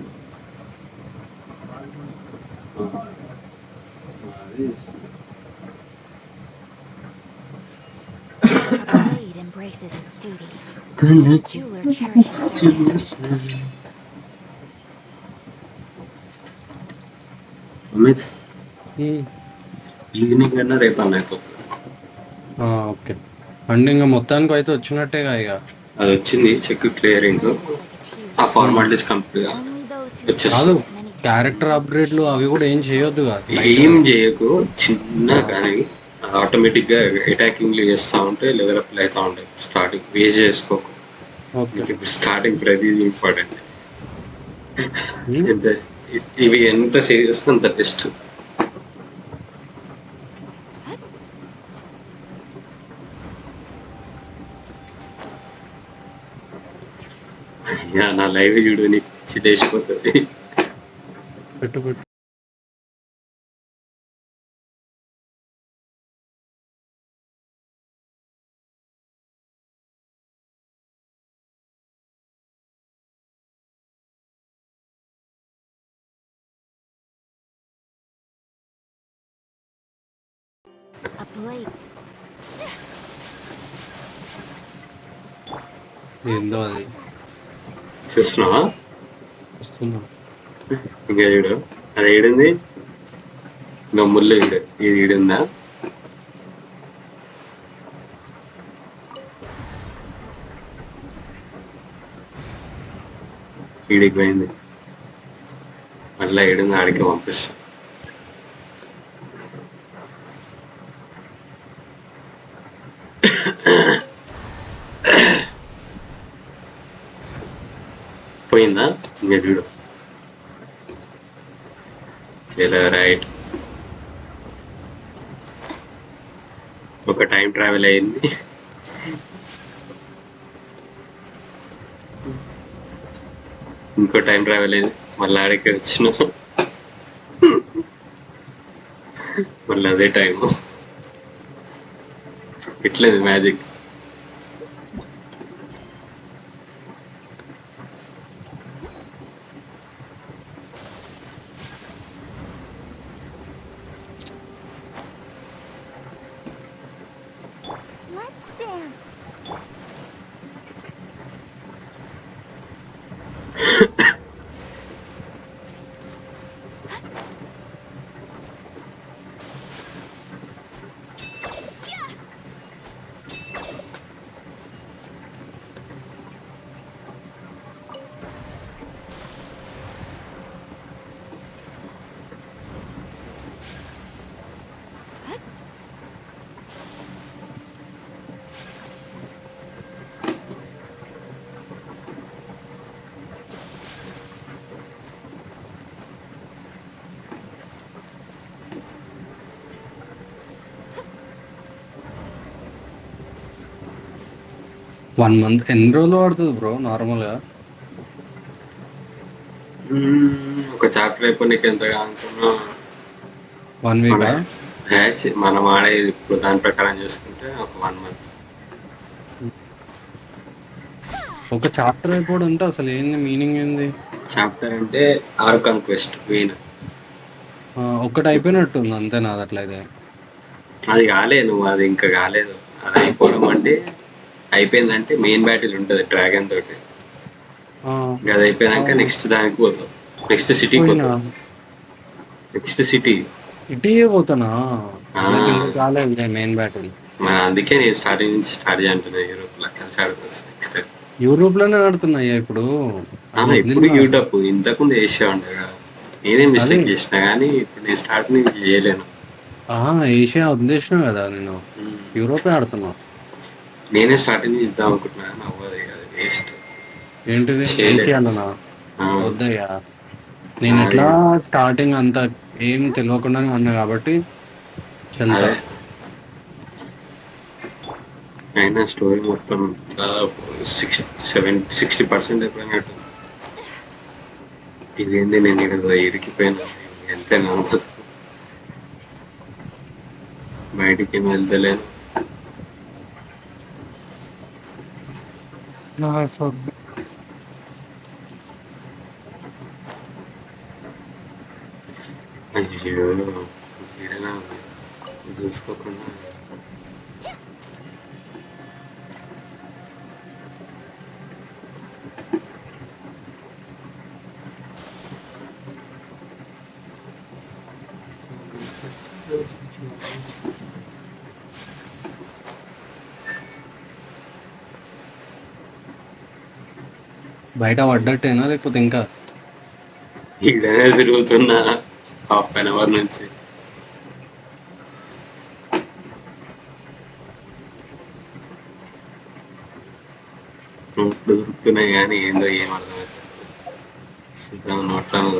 అదే చేస్తున్నాం. A blade embraces its duty, as a jeweler cherishes their gems. Amit evening అన్నా రేపు అన్న అయిపోతుంది. ఓకే అండ్ ఇంకా మొత్తానికి అయితే వచ్చినట్టేగా ఇక. అది వచ్చింది, చెక్ క్లియరింగ్, ఆ formalities complete Only those who వచ్చేసి కాదు, many times. క్యారెక్టర్ అప్గ్రేడ్లు అవి కూడా ఏం చేయొద్దుగా. ఏం చేయకు, చిన్న కానీ ఆటోమేటిక్గా అటాకింగ్లు చేస్తూ ఉంటే లెవెల్ అప్ అవుతూ ఉంటాయి. స్టార్టింగ్ వేస్ట్ చేసుకోకు. ఓకే, ఇప్పుడు స్టార్టింగ్ ప్రతిదీ ఇంపార్టెంట్. ఎంత ఇవి ఎంత సేవ్ చేస్తే అంత బెస్ట్. నా లైవ్ చూడు, నీకు చిడేసిపోతుంది. పెట్టు పెట్టు. A blade. ఏందో అది చూస్తున్నావా? వస్తున్నా. ఇంకా చూడు, అది ఏడింది, ఇంకా ముళ్ళు ఇది ఈడుందా? ఈడికి పోయింది, మళ్ళీ ఏడుంది, ఆడికి పంపిస్తా. పోయిందా? ఇంకా చూడు, చాలా రైట్. ఒక టైం ట్రావెల్ అయింది. ఇంకో టైం ట్రావెల్ అయింది, మళ్ళీ ఆడికి వచ్చిన, మళ్ళీ అదే టైము. ఇట్లేదు మ్యాజిక్. Let's dance. 1 మంత్ ఎన్ని రోజులు పడుతుంది బ్రో నార్మల్గా? ఒక చాప్టర్ అయిపోయి ఎంతగా అనుకున్నా 1 మన వీకా? మనం ఆడేది ఇప్పుడు దాని ప్రకారం చూసుకుంటే ఒక 1 మంత్. ఒక చాప్టర్ అయిపోవడం అంటే అసలు ఏంది మీనింగ్ ఏంది? చాప్టర్ అంటే ఆర్కాన్ క్వెస్ట్ మెయిన్. ఒక్కటి అయిపోయినట్టుంది అంతేనా అది అట్లయితే? అది కాలేదు, నువ్వు అది ఇంకా కాలేదు. అది అయిపోవడం అంటే అయిపోయిందంటే మెయిన్ బ్యాటిల్ ఉంటుంది డ్రాగన్ తోటి. ఆ, ఇంకా అది అయిపోయాక అవును. నెక్స్ట్ దానికి పోతావు, నెక్స్ట్ సిటీకి పోయినా పోతావు. Next city. ఇటీయే పోతానా? అట్లయితే ఇంకా కాలేదు మెయిన్ బ్యాటిల్. మన అందుకే నేను స్టార్టింగ్ నుంచి స్టార్ట్ చేయంటున్నా. యూరోప్లో కలిసి ఆడుకోవచ్చు నెక్స్ట్ టైం. యూరోప్ లోనే ఆడుతున్నాయ్యా ఇప్పుడు. అది ఇప్పుడు వదిలినా. యూటప్ ఇంతకుముందు ఏషియా ఉండగా నేనే అదే మిస్టేక్ చేసిన, కానీ ఇప్పుడు నేను స్టార్ట్ నుంచి చేయలేను. ఏషియా వదిలేసిన కదా నేను. యూరోపే ఆడుతున్నా. నేనే స్టార్టింగ్ నుంచి ఇద్దాం అనుకుంటున్నా కానీ అవ్వదు, అది వేస్ట్. ఏంటిది ఏషియా చేయలేదు. అన్ననా? వద్దయ్యా. నేను అది ఎట్లా స్టార్టింగ్ అంత ఏం తెలియకుండానే ఉన్నా కాబట్టి చెల్తా. అదే అయినా స్టోరీ మొత్తం దాదాపు 60% అయిపోయినట్టు. ఇదేంది నేను ఇక్కడ ఇరికిపోయినా, ఎంతైనా అనుకోదు. బయటికి ఏం వెళ్తలేను. అయ్యో ఈడనే ఉంది, చూసుకోకుండా. బయట పడ్డట్టేనా లేకపోతే ఇంకా? ఈడనే తిరుగుతున్నా ½ నుంచి. నోట్లు దొరుకుతున్నాయి కానీ ఏందో ఏం అర్థమవుతుంది. సిద్ధం నోట్లను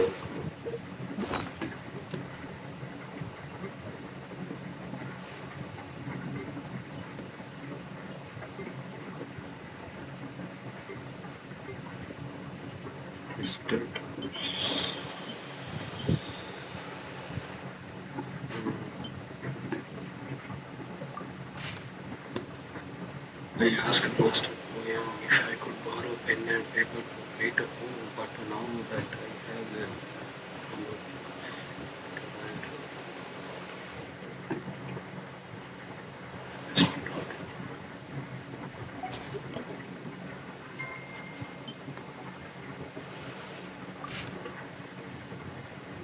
I asked Master Poyam if I could borrow pen and paper to write a home, but now that I have them, I'm not to write.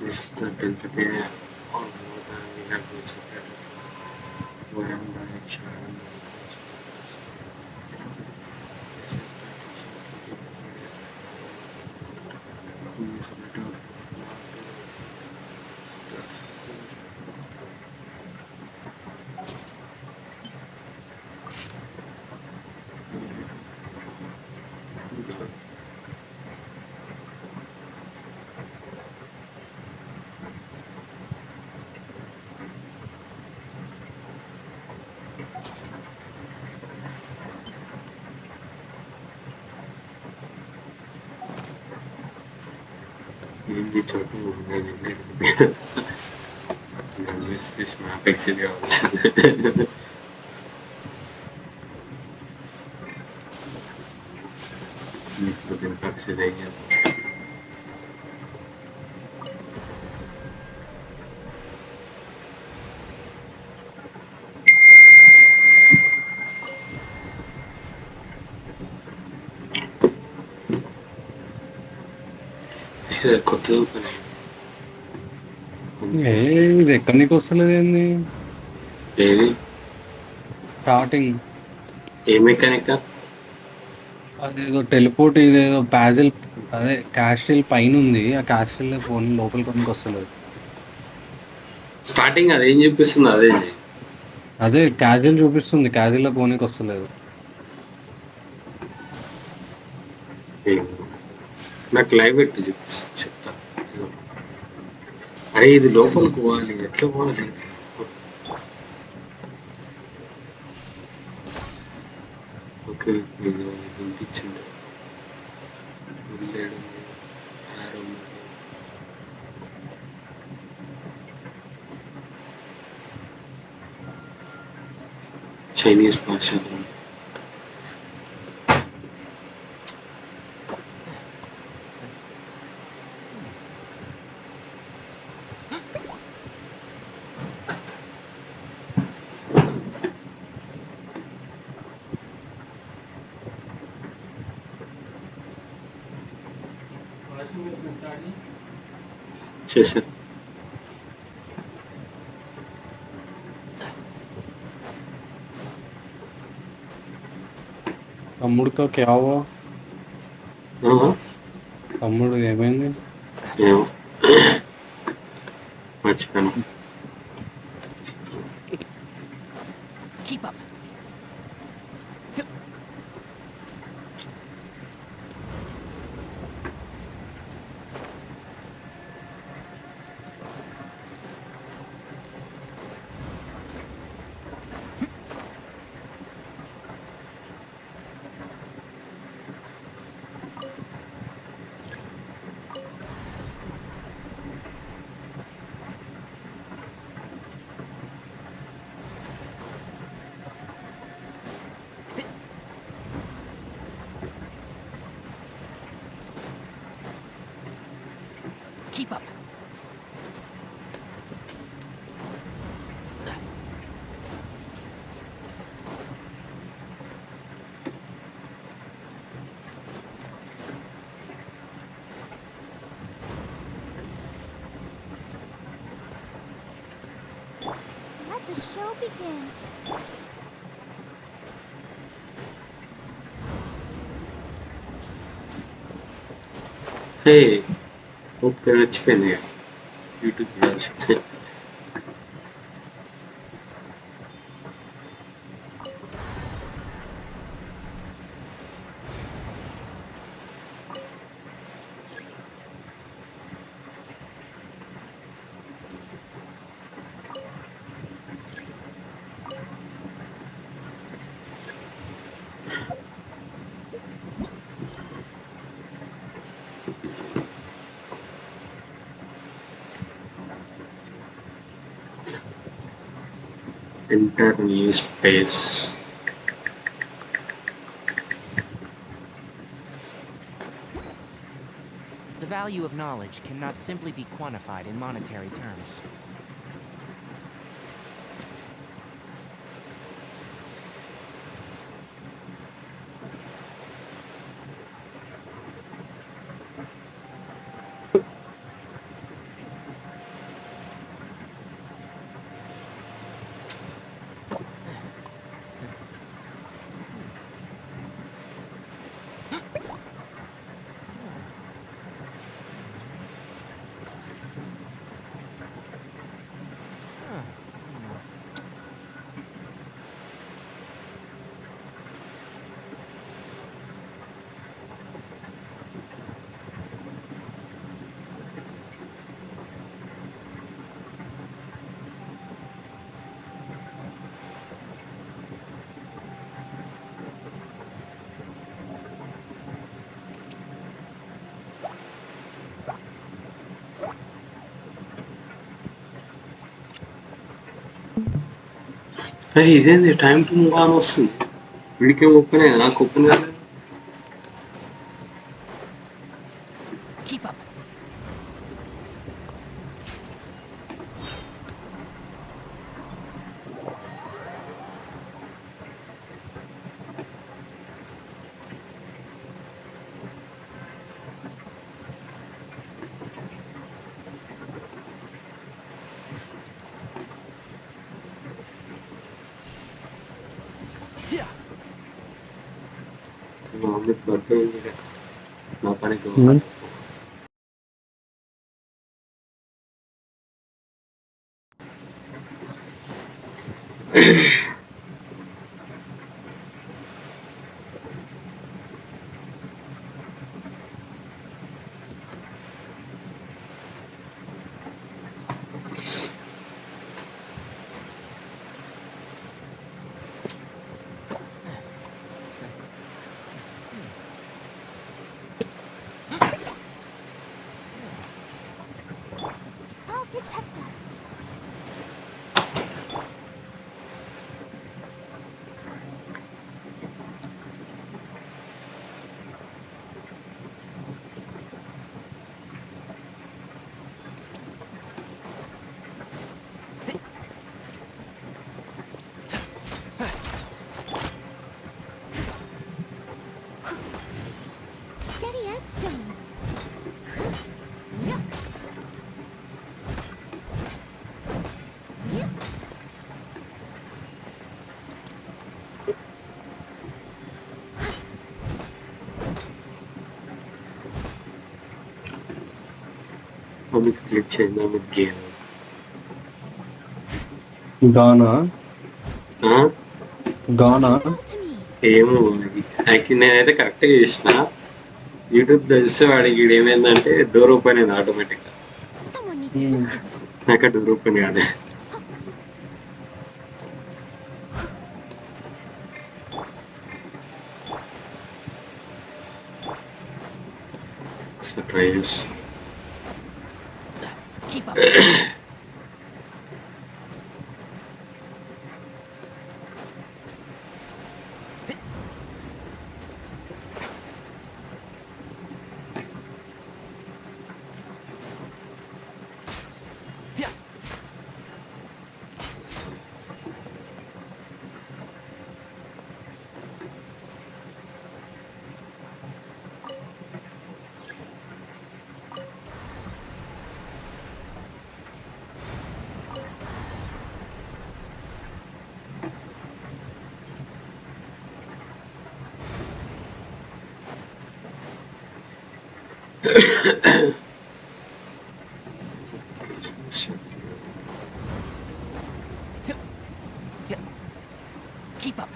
This is the 10th day or more than we have been separated from Poyam by a child and the icons of us. This is the teaching to the days I have who is better now to ఏంది చోటు map exceed కావచ్చు. ఇప్పుడు దీనికి exceed అయ్యాను. కొత్తది open ఇది ఎక్కడి నీకు వస్తలేదు ఏంది ఏది స్టార్టింగ్? ఏ మెకానిక్? అదేదో టెలిపోర్ట్ ఇదేదో ప్యాజిల్, అదే క్యాస్టిల్ పైన ఉంది. ఆ క్యాస్టిల్ ఫోన్ లోపల కొనికి వస్తలేదు. స్టార్టింగ్ అదేం చూపిస్తుంది అదే. అదే క్యాజువల్ చూపిస్తుంది, క్యాజువల్లో పోనీకి వస్తలేదు. నాకు లైవ్ పెట్టి చెప్తా. అరే ఇది లోపలికి పోవాలి, ఎట్లా పోవాలి? ఓకే ఓకే ఇది పంపించండి వెళ్ళాడు ఆరో చైనీస్ భాషలో చేశారు తమ్ముడికి క్యావో తమ్ముడు ఏమైంది ఏమో మర్చిపోయాను Keep up. Keep up. Let the show begin. Hey okay మర్చిపోయింది యూట్యూబ్ చూడాల్సింది enter new space The value of knowledge cannot simply be quantified in monetary terms. అరే ఇదేంది టైం టు మూవ్ ఆన్ వస్తుంది వీడికేం ఓపెన్ అయ్యా నాకు ఓపెన్ కాలేదు Keep up. మా మమ్మీకి బర్త్డే ఉంది నా పనికి Comic click చేద్దాం with game. గానా ఆ? గానా Emerald to me. ఏమో మరి. యాక్చువల్లీ నేనైతే కరెక్ట్గా చేసిన యూట్యూబ్లో చూస్తే వాడికి ఈడు ఏమైందంటే డోర్ ఓపెన్ అయింది ఆటోమేటిక్గా. Someone needs assistance. నాకు డోర్ ఓపెన్ కాదు. సో ట్రై చేసి Keep up. Yeah. Yeah. Keep up.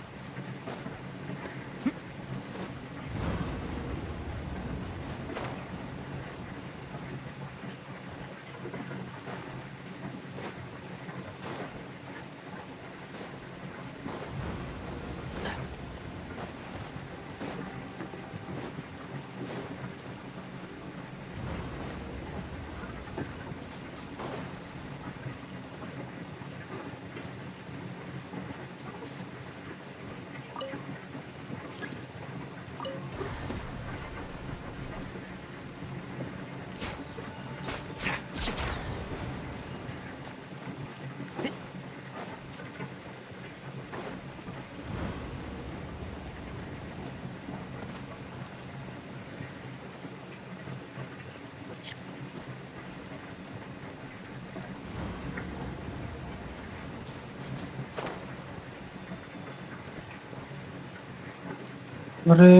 అరే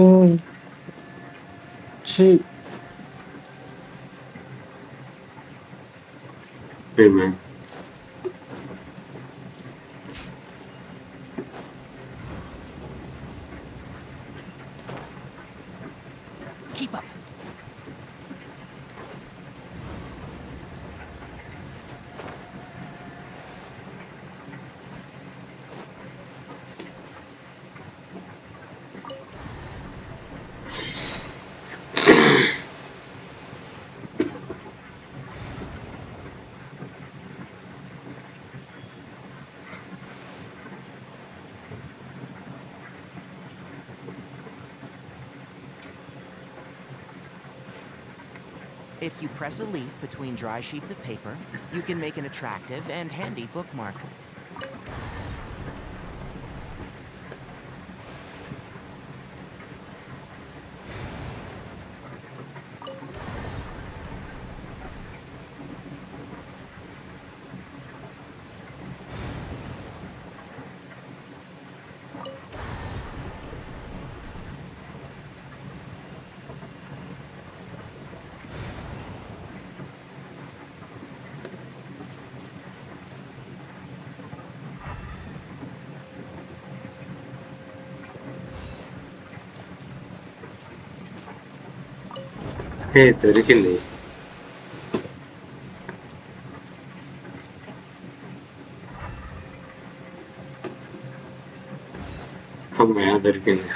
ఛీ ఏమైంది. Keep up. If you press a leaf between dry sheets of paper, you can make an attractive and handy bookmark. హే దొరికింది. అమ్మాయి దొరికింది.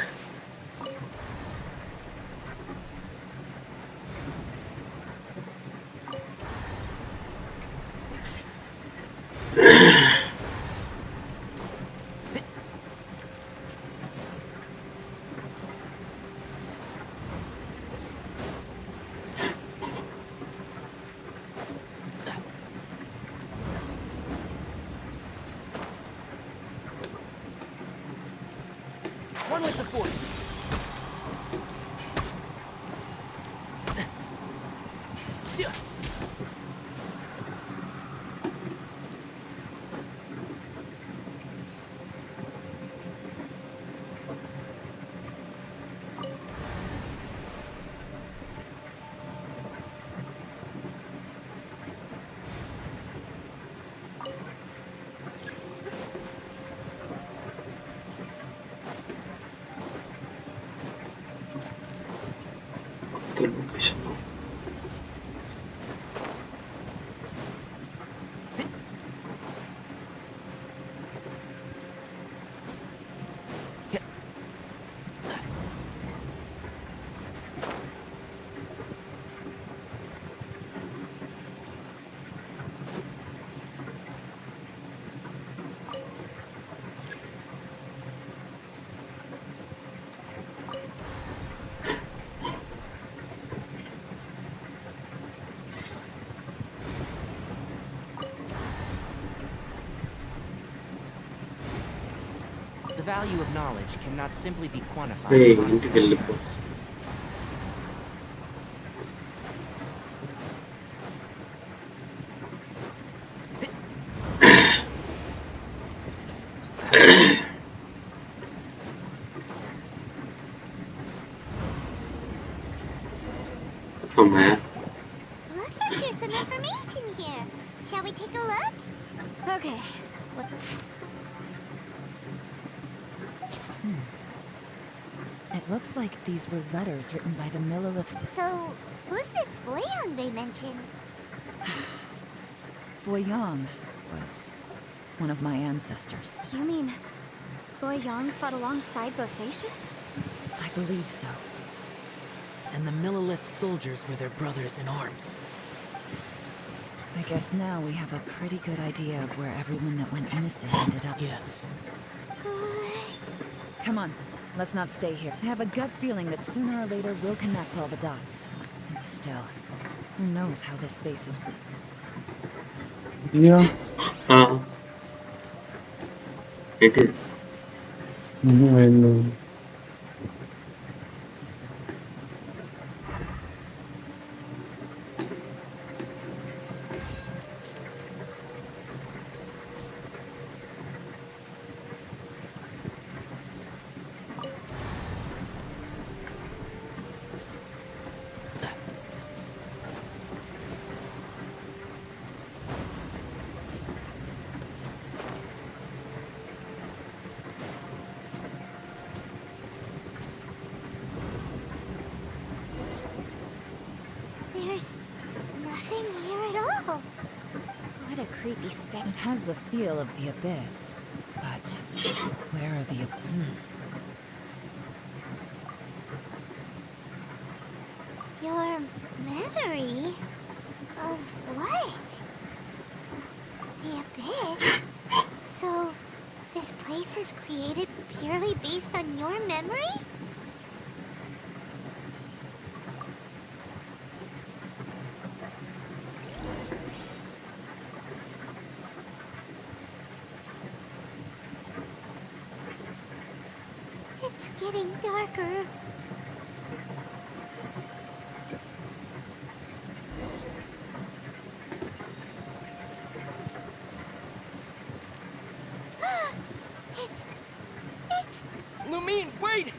One with the force. Yeah. value of knowledge cannot simply be quantified Hey, in monetary ఇంటికి వెళ్ళిపో. terms. అమ్మయ్య. Looks like there's some information here. Shall we take a look? Okay. Look, It looks like these were letters written by the Millilith. So, who's this Boyang they mentioned? Boyang was one of my ancestors. you mean Boyang fought alongside Bosacius? I believe so. And the Millilith soldiers were their brothers in arms. I guess now we have a pretty good idea of where everyone that went missing ended up. Yes. Come on, let's not stay here. I have a gut feeling that sooner or later we'll connect all the dots. Still, who knows how this space is... Yeah. ఏంటి I know. There's nothing here at all. What a creepy spec. It has the feel of the abyss, but where are the... Your memory of what? The abyss? So, this place is created purely based on your memory? It's getting darker. It's Lumine, wait!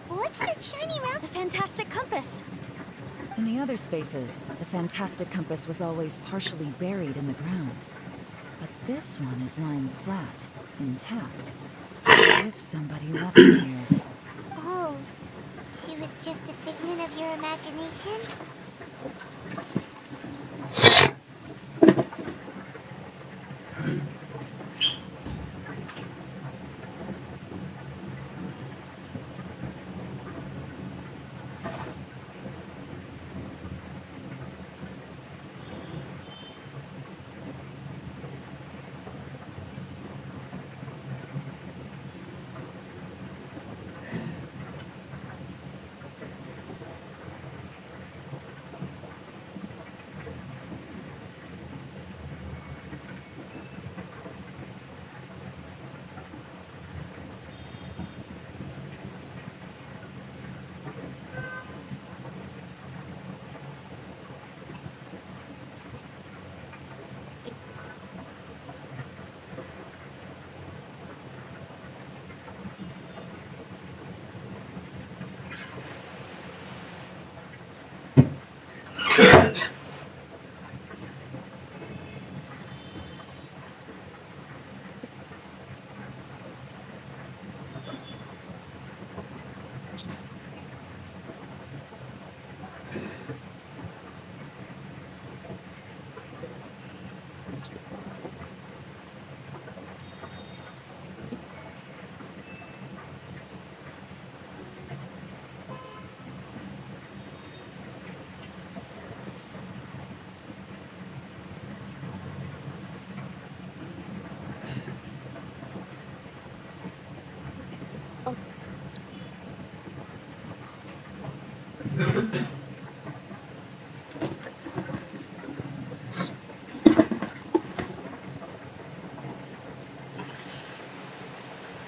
what's that shiny round? The fantastic compass. In the other spaces, the fantastic compass was always partially buried in the ground. But this one is lying flat, intact, as if somebody left it here. Oh, she was just a figment of your imagination?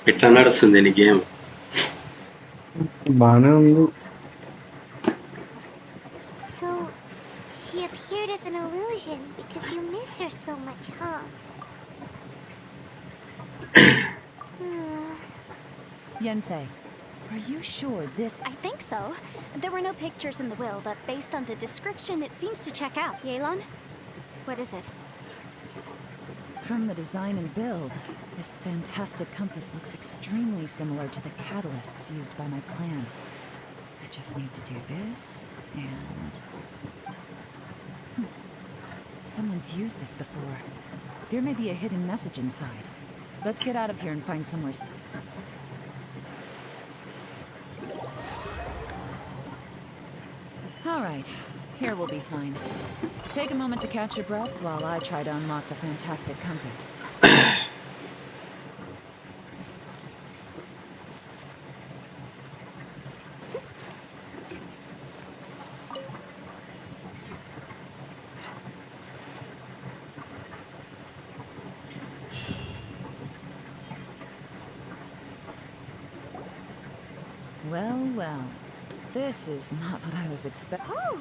ఎట్లా నడుస్తుంది నీ game? బానే ఉంది. So, she appeared as an illusion because you miss her so much, huh? Yanfei, are you sure this... I think so. There were no pictures in the will, but based on the description, it seems to check out. Yelan? What is it? From the design and build, this fantastic compass looks extremely similar to the catalysts used by my clan. I just need to do this, and... Someone's used this before. There may be a hidden message inside. Let's get out of here and find somewhere... Alright, here we'll be fine. Take a moment to catch your breath while I try to unlock the fantastic compass. Well, well. This is not what I was expecting. Oh,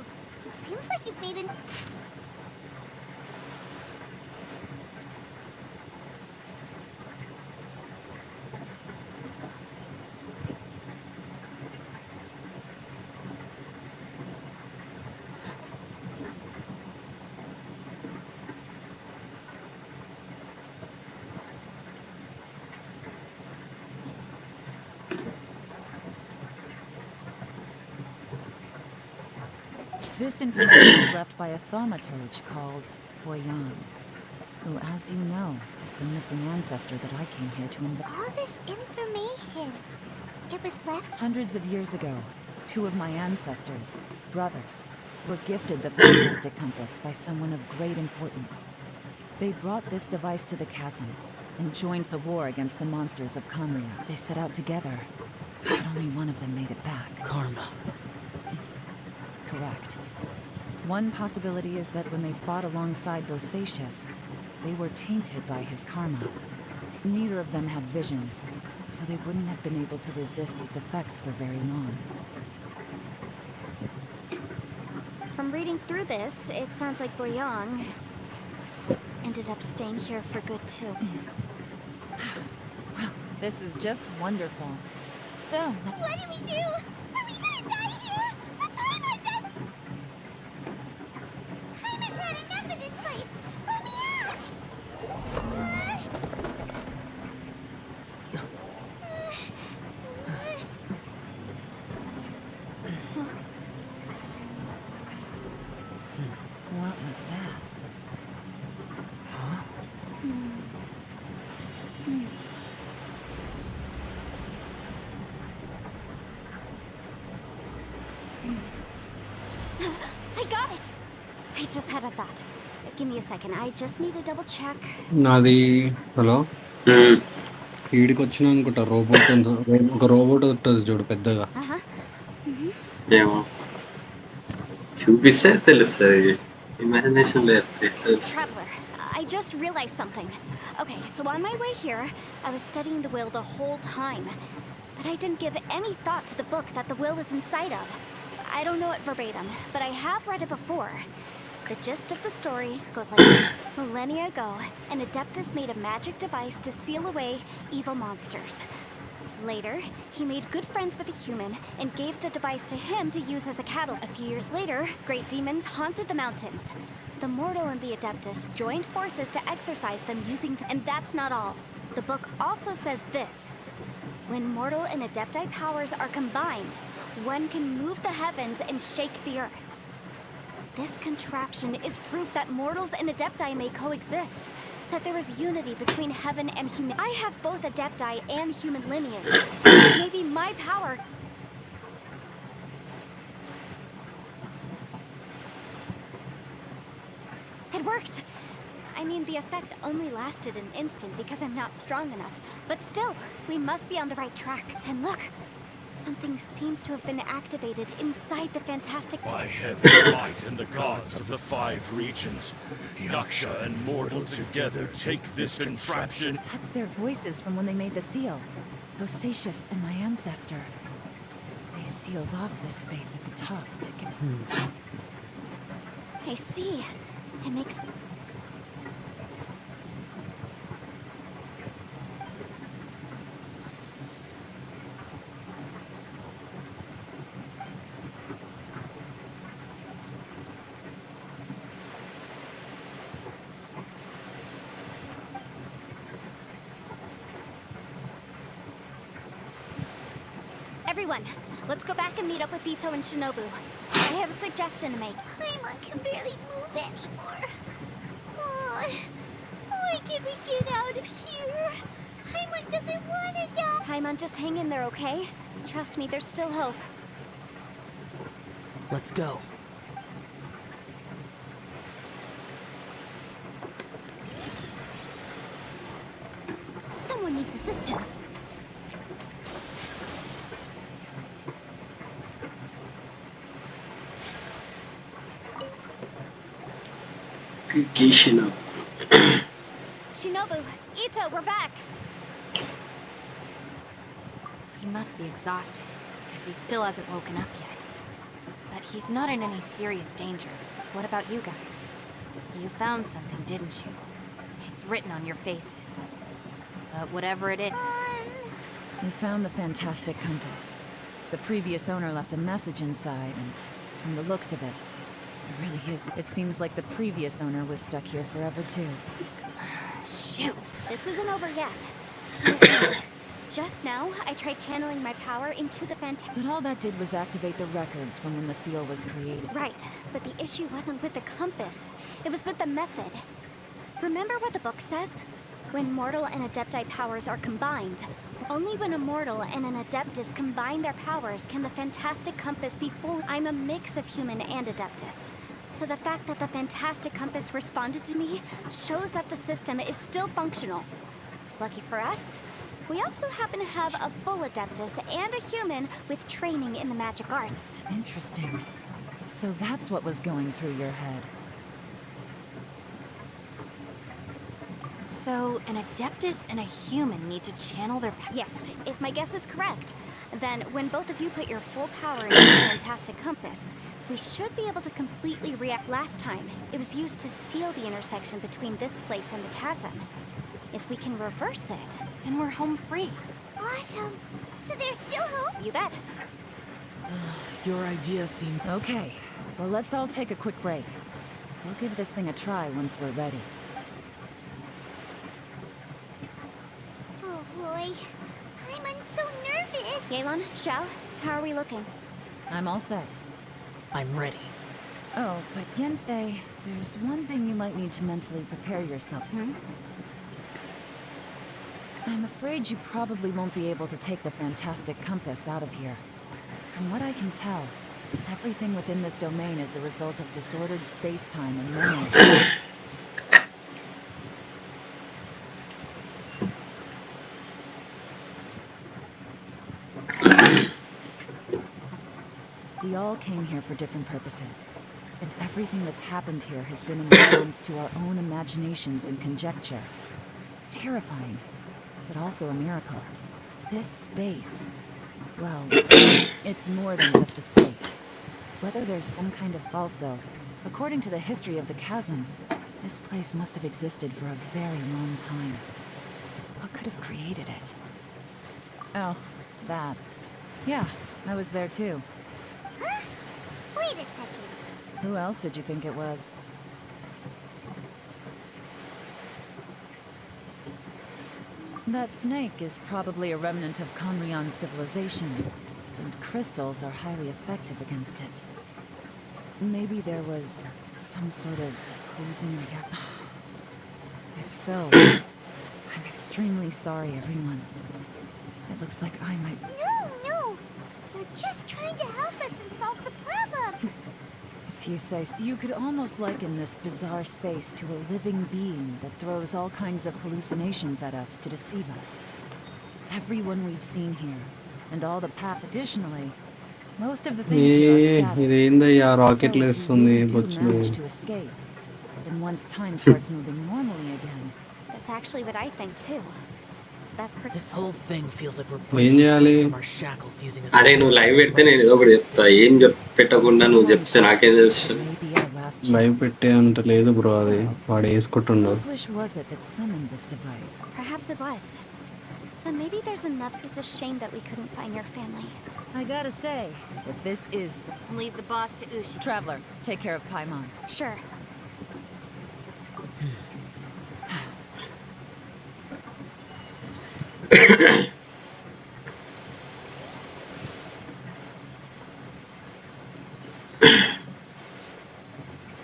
seems like you've made an... This information was left by a thaumaturge called Boyan, who, as you know, is the missing ancestor that I came here to investigate. All this information. It was left... Hundreds of years ago, two of my ancestors, brothers, were gifted the fantastic compass by someone of great importance. They brought this device to the chasm and joined the war against the monsters of Conria. They set out together, but only one of them made it back. Karma. Correct. One possibility is that when they fought alongside Bosacius, they were tainted by his karma. Neither of them had visions, so they wouldn't have been able to resist its effects for very long. From reading through this, it sounds like Boyang ended up staying here for good too. Well, this is just wonderful. So, What do we do? Are we gonna die here? The Paimon does... Paimon's had enough of this place. Let me out! what was that? I got it! I just had a thought. Give me a second. I just need to double check. నాది hello ఈడికి వచ్చిన అనుకుంటా robot ఒక robot ఉంటుంది చూడు పెద్దగా. Uh-huh. ఏమో చూపిస్తే తెలుస్తుంది, ఇమాజినేషన్ లో చెప్తే తెలుసు. Traveler, I just realized something. Okay, so on my way here, I was studying the will the whole time. But I didn't give any thought to the book that the will was inside of. I don't know it verbatim, but I have read it before. The gist of the story goes like this. Millennia ago, an Adeptus made a magic device to seal away evil monsters. Later, he made good friends with a human and gave the device to him to use as a cattle. A few years later, great demons haunted the mountains. The mortal and the Adeptus joined forces to exorcise them using and that's not all. The book also says this. When mortal and Adepti powers are combined, one can move the heavens and shake the earth. This contraption is proof that mortals and Adepti may coexist, that there is unity between heaven and human. I have both Adepti and human lineage. Maybe my power... It worked! I mean, the effect only lasted an instant because I'm not strong enough. But still, we must be on the right track. And look, something seems to have been activated inside the fantastic... By heaven's light and the gods of the 5 regions, Yaksha and mortal together take this contraption. That's their voices from when they made the seal. Bosacius and my ancestor. They sealed off this space at the top to get... I see. It makes... Everyone, let's go back and meet up with Ito and Shinobu. I have a suggestion to make. Paimon can barely move anymore. Oh, why can't we get out of here? Paimon doesn't want to die. Paimon, just hang in there, okay? Trust me, there's still hope. Let's go. Someone needs assistance. Genshin up. Shinobu, Ito, we're back. He must be exhausted, because he still hasn't woken up yet. But he's not in any serious danger. What about you guys? You found something, didn't you? It's written on your faces. But whatever it is... We found the fantastic compass. The previous owner left a message inside, and from the looks of it, it really is. It seems like the previous owner was stuck here forever, too. Shoot, this isn't over yet. Listen, just now, I tried channeling my power into the But all that did was activate the records from when the seal was created. Right, but the issue wasn't with the compass. It was with the method. Remember what the book says? When mortal and adepti powers are combined. Only when a mortal and an adeptus combine their powers can the fantastic compass be full. I'm a mix of human and adeptus. So the fact that the fantastic compass responded to me shows that the system is still functional. Lucky for us, we also happen to have a full adeptus and a human with training in the magic arts. Interesting. So that's what was going through your head. So, an adeptus and a human need to channel their power? Yes, if my guess is correct, then when both of you put your full power into the fantastic compass, we should be able to completely react. Last time, it was used to seal the intersection between this place and the chasm. If we can reverse it, Then we're home free. Awesome. So there's still hope? you bet. Your idea seemed... Okay, well, let's all take a quick break. We'll give this thing a try once we're ready. Oh boy. Paimon's so nervous. Yelan, Xiao, how are we looking? I'm all set. I'm ready. Oh, but Yanfei, there's one thing you might need to mentally prepare yourself. I'm afraid you probably won't be able to take the fantastic compass out of here. From what I can tell, everything within this domain is the result of disordered space-time and memory. We all came here for different purposes, and everything that's happened here has been in response to our own imaginations and conjecture. Terrifying, but also a miracle. This space, well, it's more than just a space. Whether there's some kind of... Also, according to the history of the chasm, this place must have existed for a very long time. What could have created it? Oh, that. Yeah, I was there too. Huh? Wait a second. Who else did you think it was? That snake is probably a remnant of Conrion's civilization, and crystals are highly effective against it. Maybe there was some sort of opposing reaction. If so, I'm extremely sorry, everyone. It looks like I might... No. You're just trying to help us and solve the problem. If you say so. You could almost liken this bizarre space to a living being that throws all kinds of hallucinations at us to deceive us. Everyone we've seen here, and all the Additionally, most of the things here are static. ఇదేందయ్యా So రాకెట్లు if you వేస్తుంది really do బొచ్చులు manage to escape, then once time starts moving normally again, That's actually what I think too. That's pretty. This whole thing feels like we're ఏం breaking చేయాలి? free from our shackles using a అరే నువ్వు live పెడితే నేను ఏదో ఒకటి చెప్తా, ఏం పెట్టకుండా This is నువ్వు one చెప్తే shot. నాకేం తెలుసు. It may be our last live chance. పెట్టే అంత లేదు బ్రో, అది వాడు వేసుకుంటుండు. Whose wish was it that summoned this device? Perhaps it was. And maybe there's another. It's a shame that we couldn't find your family. I gotta say, if this is Leave the boss to Ushi. Traveler, take care of Paimon. Sure.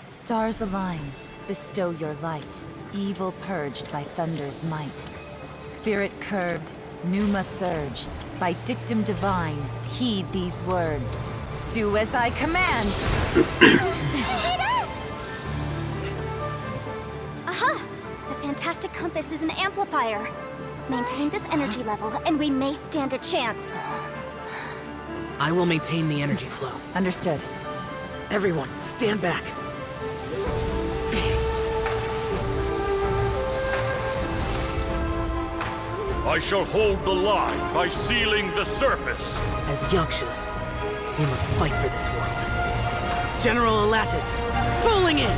Stars align, bestow your light. Evil purged by thunder's might. Spirit curbed, pneuma surge. By dictum divine, heed these words. Do as I command! Aha! The fantastic compass is an amplifier. Maintain this energy level, and we may stand a chance. I will maintain the energy flow. Understood. Everyone, stand back. I shall hold the line by sealing the surface. As Yakshas, we must fight for this world. General Alatus, falling in!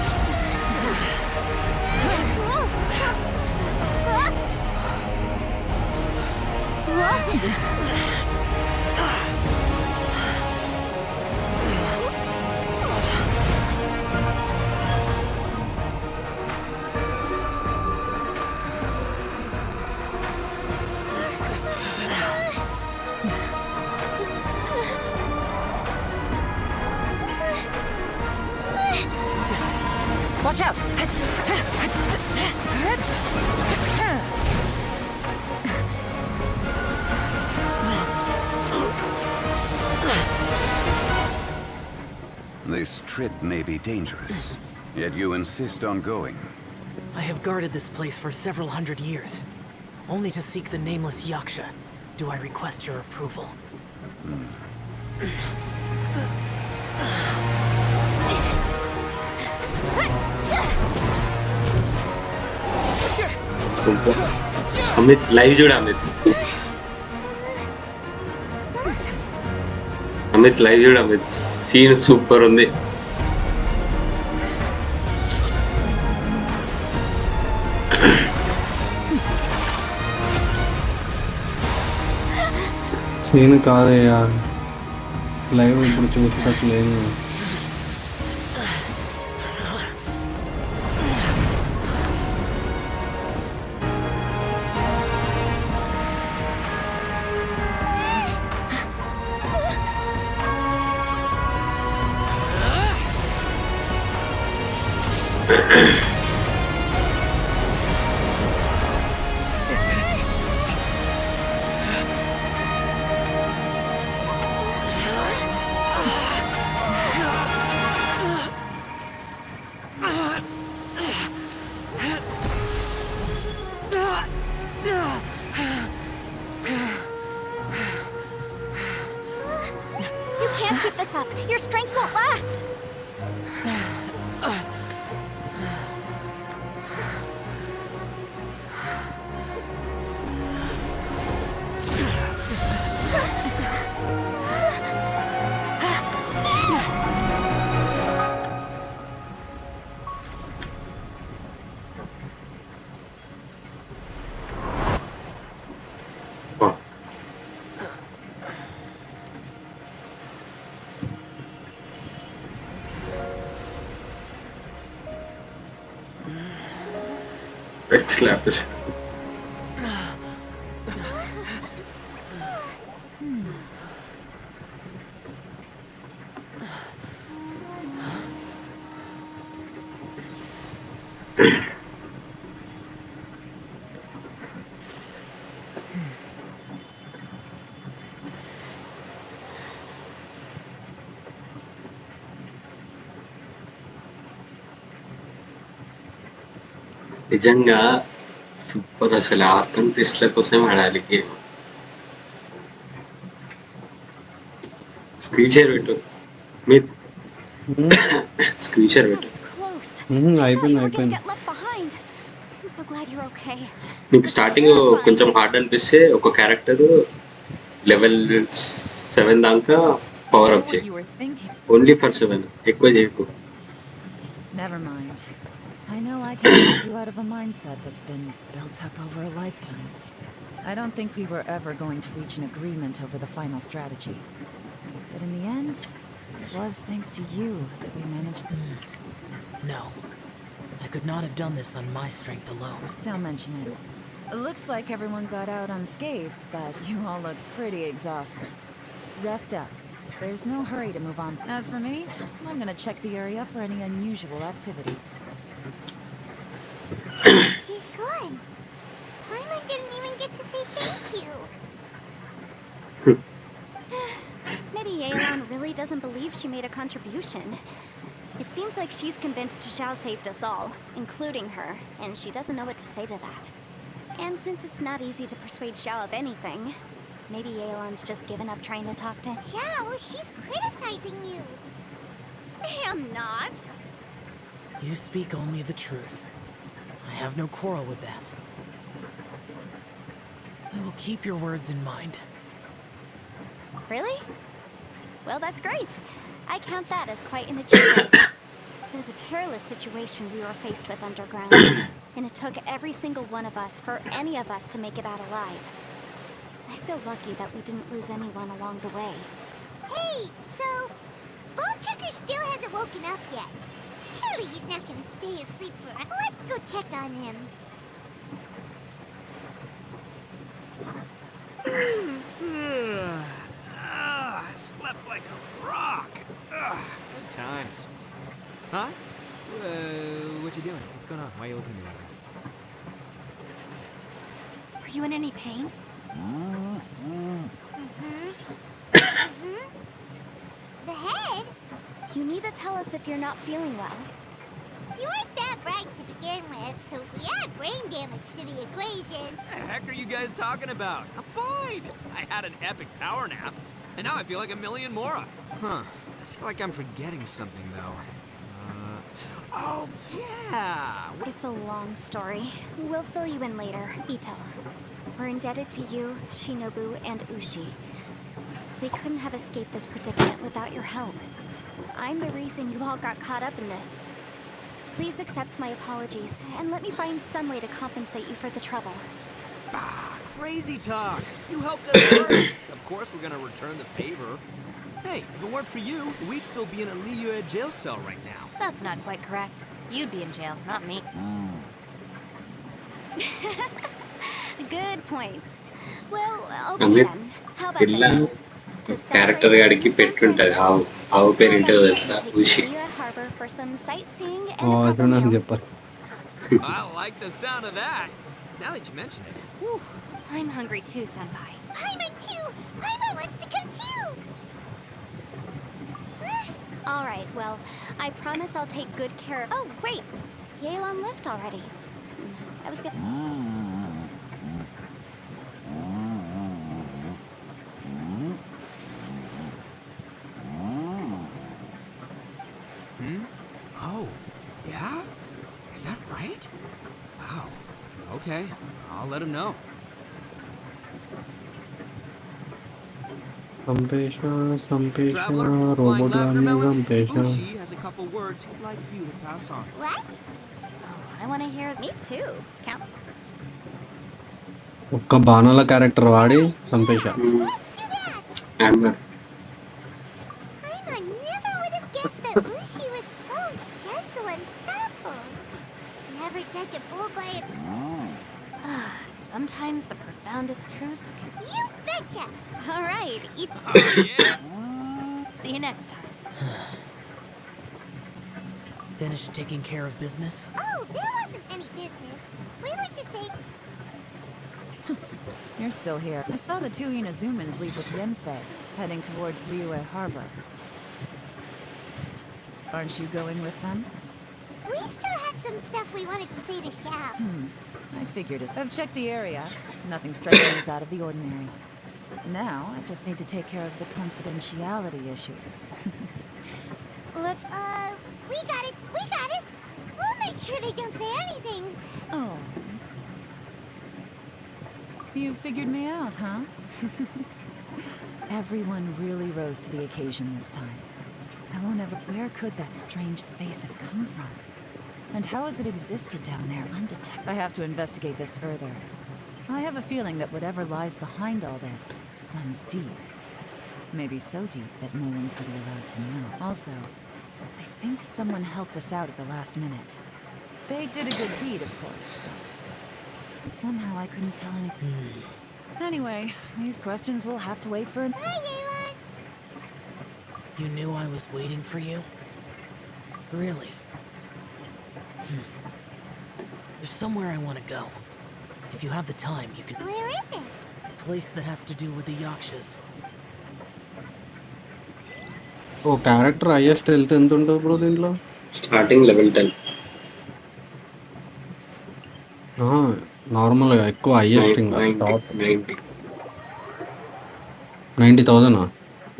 Watch out! This trip may be dangerous, yet you insist on going. I have guarded this place for several hundred years, only to seek the nameless Yaksha. Do I request your approval? Amit live చూడు Amit. Amit live చూడు Amit, scene super ఉంది. Scene కాదయ్యా, live ఇప్పుడు చూసేటట్లేదు. You can't keep this up. Your strength won't last. Slap it. నిజంగా super, అసలు arcane టెస్ట్ల కోసం ఆడాలి game. Screen share పెట్టు మీ స్క్రీన్ షేర్ That పెట్టు. was close. అయిపోయింది I thought you were gonna అయిపోయింది. get left behind. I'm so glad you're okay. నీకు starting కొంచెం హార్డ్ అనిపిస్తే ఒక క్యారెక్టర్ లెవెల్ 7 దాకా I power know up what చేయి. you were thinking. Only for 7, ఎక్కువ చేయకు. Never mind. I know I can take you out of a mindset that's been built up over a lifetime. I don't think we were ever going to reach an agreement over the final strategy. But in the end, it was thanks to you that we managed. No. I could not have done this on my strength alone. Don't mention it. It looks like everyone got out unscathed, but you all look pretty exhausted. Rest up. There's no hurry to move on. As for me, I'm gonna check the area for any unusual activity. She's gone. Paimon didn't even get to say thank you. Maybe Yelan really doesn't believe she made a contribution. It seems like she's convinced Xiao saved us all, including her, and she doesn't know what to say to that. And since it's not easy to persuade Xiao of anything, maybe Yelan's just given up trying to talk to... Xiao, she's criticizing you. I'm not! You speak only the truth. I have no quarrel with that. I will keep your words in mind. Really? Well, that's great. I count that as quite an achievement. It was a perilous situation we were faced with underground, and it took every single one of us for any of us to make it out alive. I feel lucky that we didn't lose anyone along the way. Hey, so Ballchecker still hasn't woken up yet. Surely he's not gonna stay asleep for... Let's go check on him. I slept like a rock. Good times. Huh? What you doing? What's going on? Why are you looking at me like that? Are you in any pain? The head? You need to tell us if you're not feeling well. You weren't that bright to begin with, so if we add brain damage to the equation... What the heck are you guys talking about? I'm fine. I had an epic power nap, and now I feel like a million more. Huh. I feel like I'm forgetting something, though. Oh, yeah! It's a long story. We'll fill you in later. Ito, we're indebted to you, Shinobu, and Ushi. We couldn't have escaped this predicament without your help. I'm the reason you all got caught up in this. Please accept my apologies, and let me find some way to compensate you for the trouble. Crazy talk. You helped us first. Of course we're gonna return the favor. Hey, if it weren't for you, we'd still be in a Liyue jail cell right now. That's not quite correct. You'd be in jail, not me. Good point. Well, okay Amit, then. How about పిల్ల this? To character celebrate గాడికి our పెట్టుంటది friendships, ఆవు పేరు how ఏంటో about we తెలుసా? take ఉషి. Liyue Harbor for some sightseeing and a అది proper నాకు meal? చెప్పాలి. I like the sound of that. Now that you mention it. Whew. I'm hungry too, Senpai. Paimon too! Paimon wants to come too! All right, well, I promise I'll take good care of... Oh, wait! Yelan left already. I was gonna... Oh, yeah? Is that right? Wow. Okay, I'll let him know. సంపేష Traveler, flying lavender రోబోట్లన్నీ melon. సంపేష. Ushi has a couple words he'd like you to pass on. What? Oh, I want to hear Me too. Count. ఒక్క బాణాల character వాడి సంపేష. Let's do that! Amber. Paimon never would have guessed that Ushi was so gentle and thoughtful. Never judge a bull by its... Sometimes the profoundest truths can... You betcha! All right, Oh, yeah? See you next time. Finished taking care of business? Oh, there wasn't any business. We were just saying... You're still here. I saw the two Inazumans leave with Yenfei, heading towards Liyue Harbor. Aren't you going with them? We still had some stuff we wanted to say to Xiao. I figured it. I've checked the area. Nothing striking us out of the ordinary. Now, I just need to take care of the confidentiality issues. Let's... We got it! We got it! We'll make sure they don't say anything. Oh, You figured me out, huh? Everyone really rose to the occasion this time. I won't ever... Where could that strange space have come from? And how has it existed down there undetected? I have to investigate this further. I have a feeling that whatever lies behind all this runs deep. Maybe so deep that no one can be allowed to know. Also, I think someone helped us out at the last minute. They did a good deed, of course, but somehow I couldn't tell any... Anyway, these questions will have to wait for... Hi, Yelan! You knew I was waiting for you? Really? There's somewhere I want to go. If you have the time, you can... Where is it? A place that has to do with the Yakshas. ఓ character highest health ఎంత ఉంటుంది bro దీంట్లో? Starting level 10. నార్మల్గా ఎక్కువ highest ఇంకా top 90. 90,000.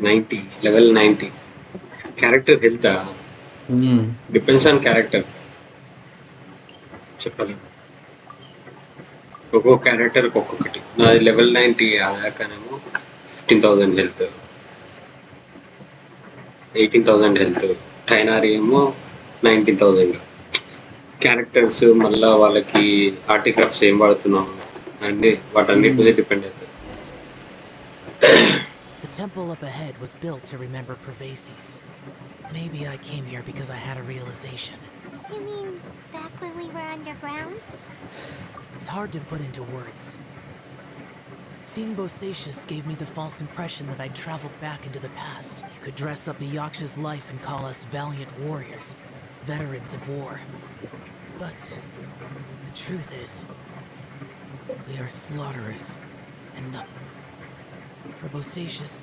90. Level 90. Character health depends on character. చెప్పలేము, ఒక్కొక్క character ఒక్కొక్కటి. నాది లెవెల్ 90 ఆయాకనేమో 15,000 హెల్త్, 18,000 హెల్త్. టైనారీ ఏమో 19,000. క్యారెక్టర్స్ మళ్ళీ వాళ్ళకి ఆర్టిక్రాఫ్ట్స్ ఏం వాడుతున్నాం అండి, వాటన్నిటి మీద డిపెండ్ అవుతుంది. The temple up ahead was built to remember Pervases. Maybe I came here because I had a realization. You mean back when we were underground? It's hard to put into words. Seeing Bosacius gave me the false impression that I'd traveled back into the past. You could dress up the Yaksha's life and call us valiant warriors, veterans of war. But the truth is, we are slaughterers and not. For Bosacius,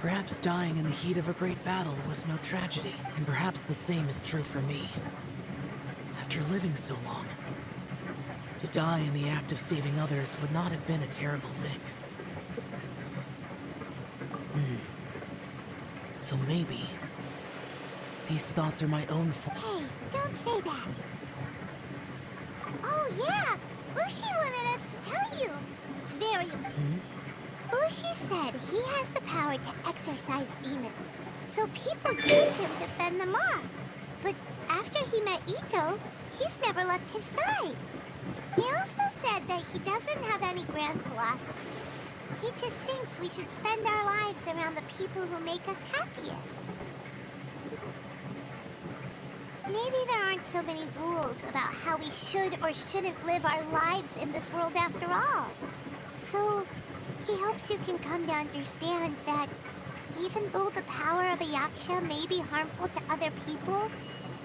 perhaps dying in the heat of a great battle was no tragedy, and perhaps the same is true for me. After living so long, to die in the act of saving others would not have been a terrible thing. So maybe these thoughts are my own Hey, don't say that. Oh yeah, Ushi wanted us to tell you. It's very... Ushi said he has the power to exorcise demons, so people use him to fend them off. But after he met Ito, he's never left his side. He also said that he doesn't have any grand philosophies. He just thinks we should spend our lives around the people who make us happiest. Maybe there aren't so many rules about how we should or shouldn't live our lives in this world after all. So, he hopes you can come to understand that even though the power of a Yaksha may be harmful to other people,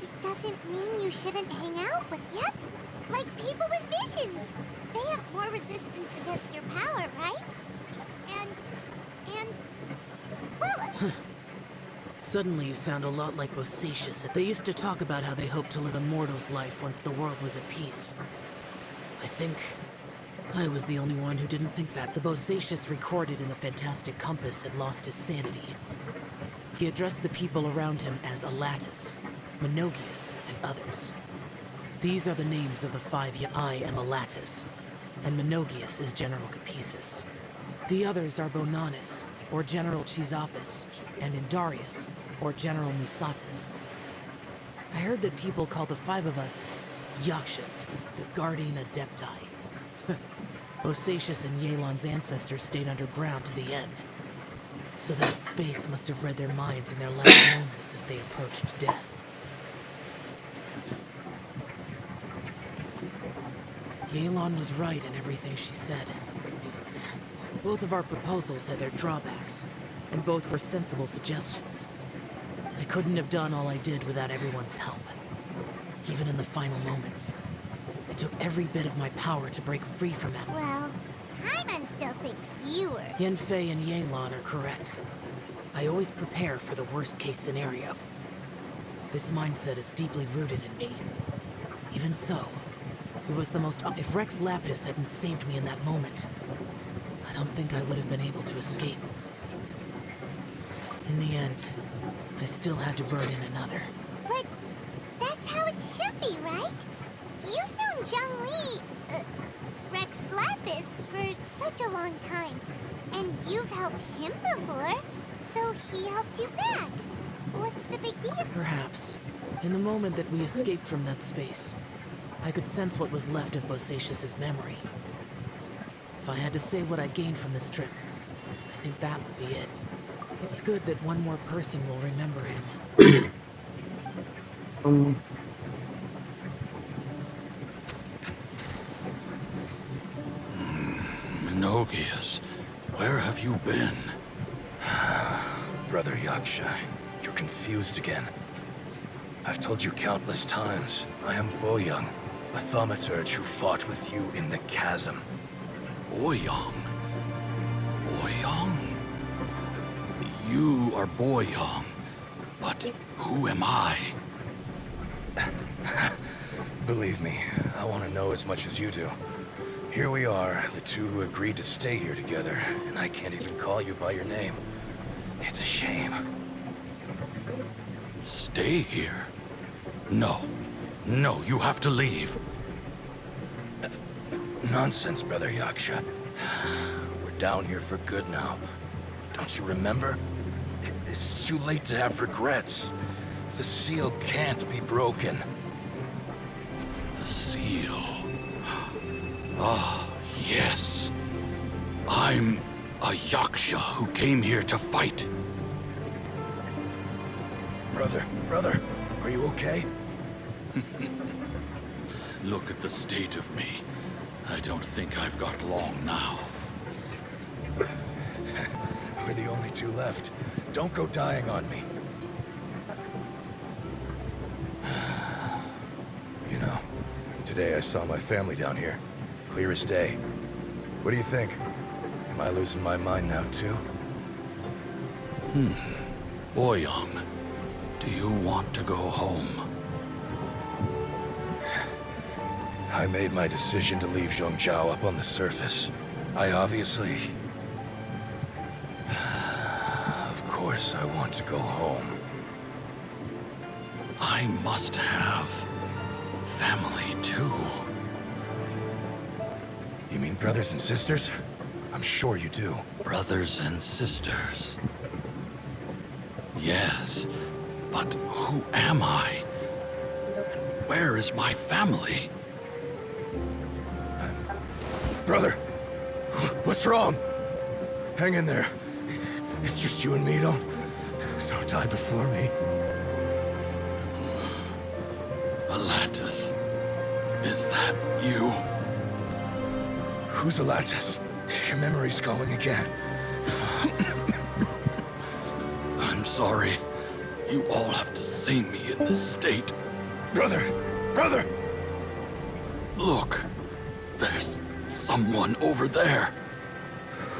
it doesn't mean you shouldn't hang out with, like people with visions. They have more resistance against your power, right? And, well... Suddenly you sound a lot like Bosacius. They used to talk about how they hoped to live a mortal's life once the world was at peace. I think I was the only one who didn't think that. The Bosacius recorded in the Fantastic Compass had lost his sanity. He addressed the people around him as Alatus, Menogius, and others. These are the names of the 5 I am Alatus, and Menogius is General Capisis. The others are Bonanis, or General Chizapis, and Indarius, or General Musatis. I heard that people call the 5 of us Yakshas, the Guardian Adepti. Bosacius and Yelan's ancestors stayed underground to the end. So that space must have read their minds in their last moments as they approached death. Yelan was right in everything she said. Both of our proposals had their drawbacks, and both were sensible suggestions. I couldn't have done all I did without everyone's help. Even in the final moments, it took every bit of my power to break free from that. Well, Paimon still thinks you were... Yenfei and Yelan are correct. I always prepare for the worst-case scenario. This mindset is deeply rooted in me. Even so, it was the most... If Rex Lapis hadn't saved me in that moment, I don't think I would have been able to escape. In the end, I still had to burden another. But that's how it should be, right? You've known Zhang Li, Rex Lapis purpose for such a long time. And you've helped him before, so he helped you back. What's the big deal? Perhaps. In the moment that we escaped from that space, I could sense what was left of Bosacius's memory. If I had to say what I gained from this trip, I think that would be it. It's good that one more person will remember him. Minogius, where have you been? Brother Yaksha, you're confused again. I've told you countless times, I am Boyoung, a thaumaturge who fought with you in the chasm. Boyoung? Boyoung? You are Boyoung, but who am I? Believe me, I want to know as much as you do. Here we are, the two who agreed to stay here together, and I can't even call you by your name. It's a shame. Stay here? No. No, you have to leave. Nonsense, Brother Yaksha. We're down here for good now. Don't you remember? It's too late to have regrets. The seal can't be broken. The seal. Ah, yes. I'm a Yaksha who came here to fight. Brother, are you okay? Look at the state of me. I don't think I've got long now. We're the only two left. Don't go dying on me. You know, today I saw my family down here. Clear as day. What do you think? Am I losing my mind now, too? Boyoung, do you want to go home? I made my decision to leave Zhongzhou up on the surface. I obviously... Of course I want to go home. I must have family too. You mean brothers and sisters? I'm sure you do. Brothers and sisters. Yes, but who am I? And where is my family? Brother! What's wrong? Hang in there. It's just you and me, don't die before me. Alatus, is that you? Who's Alatus? Your memory's going again. I'm sorry. You all have to see me in this state. Brother! Look, there's someone over there.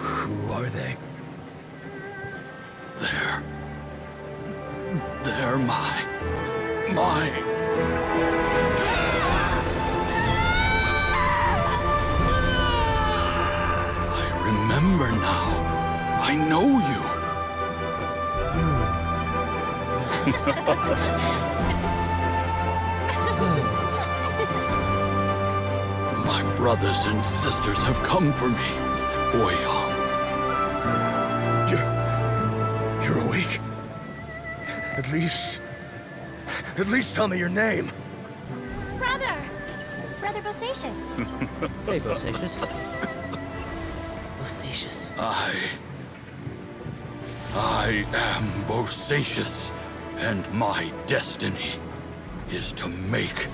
Who are they? They're my... I remember now. I know you. My brothers and sisters have come for me, Boyoung. You're awake? At least tell me your name. Brother Bosacius. Hey, Bosacius. Bosacius. I am Bosacius, and my destiny is to make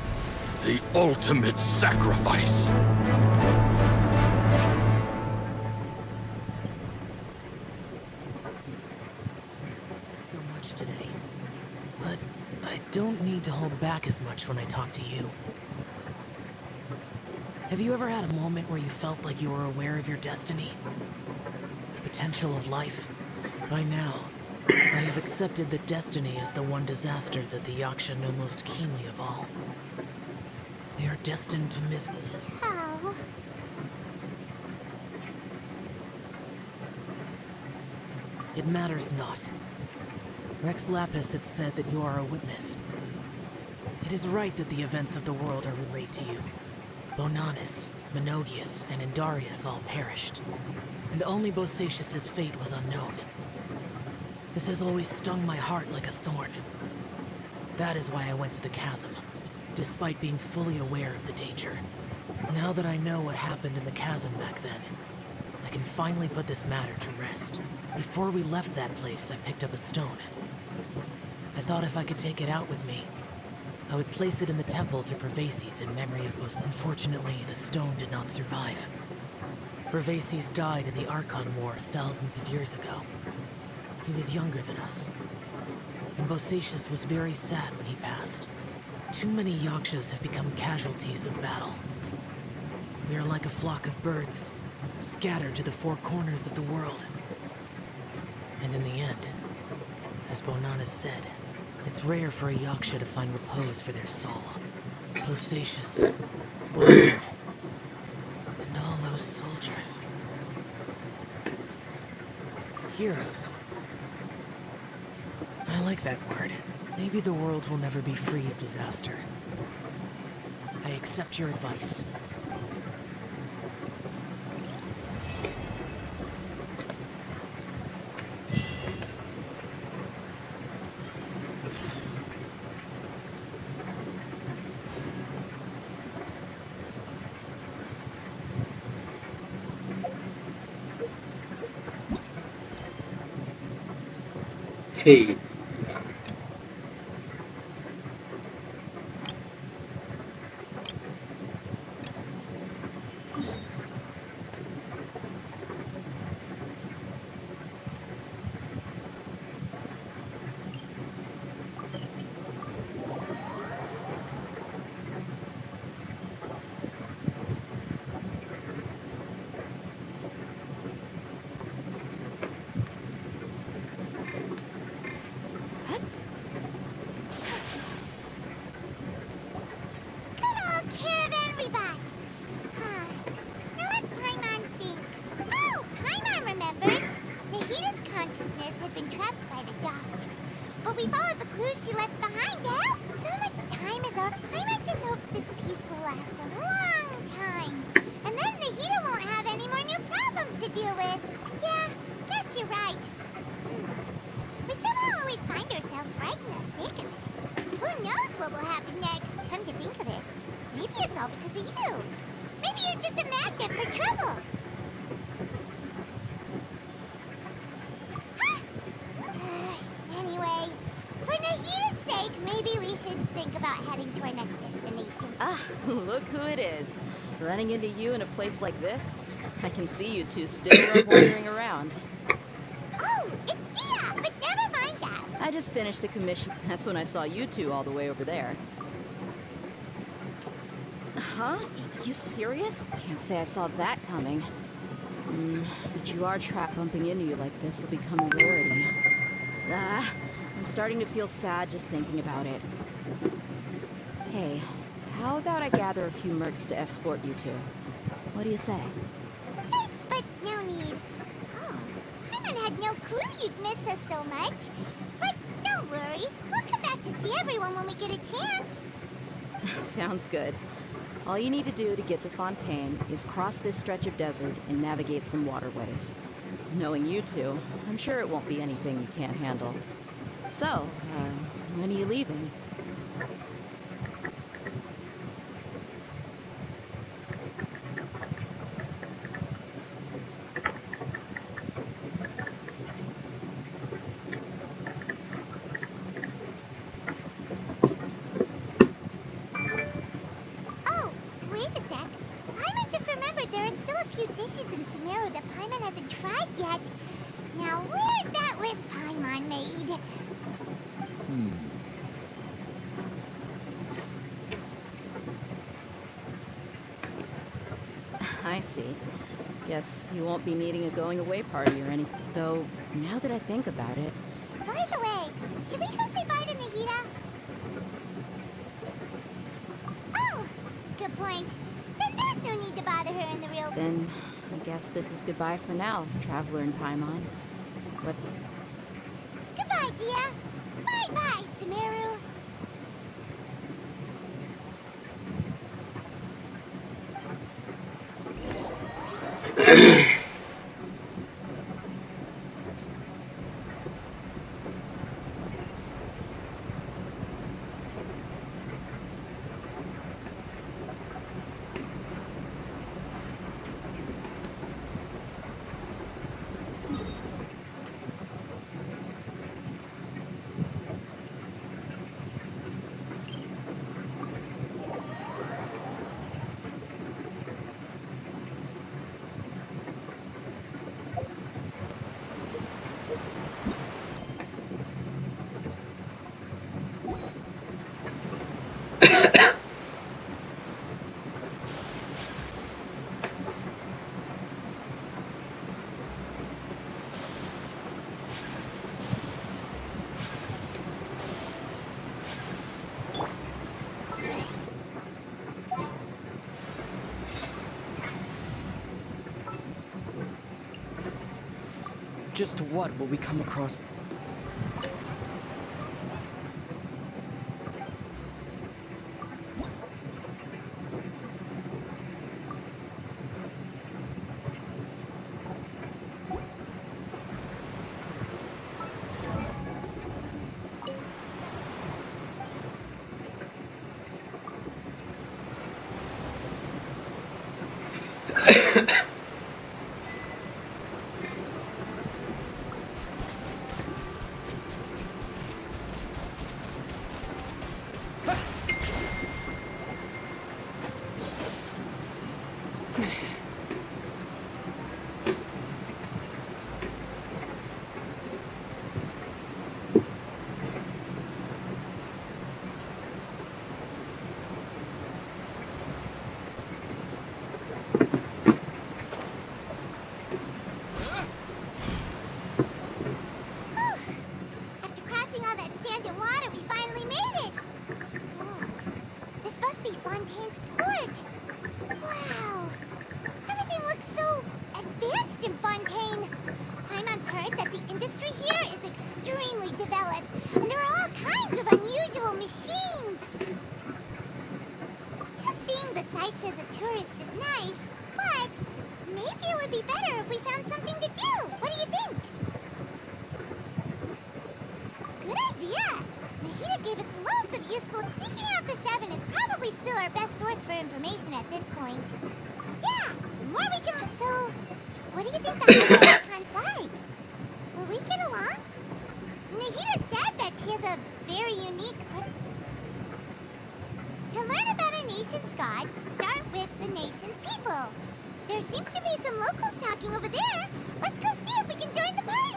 the ultimate sacrifice. I said so much today, but I don't need to hold back as much when I talk to you. Have you ever had a moment where you felt like you were aware of your destiny? The potential of life? By now, I have accepted that destiny is the one disaster that the Yaksha know most keenly of all. We are destined to miss... How? It matters not. Rex Lapis had said that you are a witness. It is right that the events of the world are relayed to you. Bonanis, Menogias and Indarius all perished, and only Bosacius's fate was unknown. This has always stung my heart like a thorn. That is why I went to the chasm, despite being fully aware of the danger. Now that I know what happened in the chasm back then, I can finally put this matter to rest. Before we left that place, I picked up a stone. I thought if I could take it out with me, I would place it in the temple to Pervases in memory of Bos. Unfortunately, the stone did not survive. Pervases died in the Archon War thousands of years ago. He was younger than us, and Bosacius was very sad when he passed. Too many Yakshas have become casualties of battle. We are like a flock of birds, scattered to the four corners of the world. And in the end, as Bonanas said, it's rare for a Yaksha to find repose for their soul. Bosacius, Boyan, and all those soldiers. Heroes. I like that word. Maybe the world will never be free of disaster. I accept your advice. Hey. Good old caravan rebut. Now let Paimon think. Oh, Paimon remembers. Nahida's consciousness had been trapped by the doctor, but we followed the clues she left behind to help. So much time is up. Paimon just hopes this peace will last a long time, and then Nahida won't have any more new problems to deal with. Yeah, guess you're right. We somehow always find ourselves right in the thick of it. Who knows what will happen next? Come to think of it, maybe it's all because of you. Maybe you're just a magnet for trouble. Anyway, for Nahida's sake, maybe we should think about heading to our next destination. Ah, look who it is. Running into you in a place like this? I can see you two still wandering around. Oh, it's Dia, but never mind that. I just finished a commission. That's when I saw you two all the way over there. Huh? You serious? Can't say I saw that coming. But you are trapped. Bumping into you like this will become a rarity. I'm starting to feel sad just thinking about it. Hey, how about I gather a few mercs to escort you two? What do you say? Thanks, but no need. Oh, Paimon had no clue you'd miss us so much. But don't worry, we'll come back to see everyone when we get a chance. Sounds good. All you need to do to get to Fontaine is cross this stretch of desert and navigate some waterways. Knowing you two, I'm sure it won't be anything you can't handle. So, when are you leaving? Oh, wait a sec. Paimon just remembered there are still a few dishes in Sumeru that Paimon hasn't tried yet. Now, where's that list Paimon made? I see. Guess you won't be needing a going-away party or anything. Though, now that I think about it... By the way, should we go say bye to Nahida? Oh, good point. Then there's no need to bother her in the real... Then, I guess this is goodbye for now, Traveler and Paimon. What... Goodbye, Dia. Bye-bye, Sumeru. Just what will we come across? After crossing all that sand and water, we finally made it! Oh, this must be Fontaine's port! Wow! Everything looks so advanced in Fontaine! Paimon's heard that the industry here is extremely developed, and there are all kinds of unusual machines! Just seeing the sights as a tourist is nice, but maybe it would be better if we found something to do! What do you think? Good idea! Nahida gave us loads of useful... Seeking out the Seven is probably still our best source for information at this point. Yeah, the more we can... So, what do you think the archons like? Will we get along? Nahida said that she has a very unique... To learn about a nation's god, start with the nation's people. There seems to be some locals talking over there. Let's go see if we can join the party.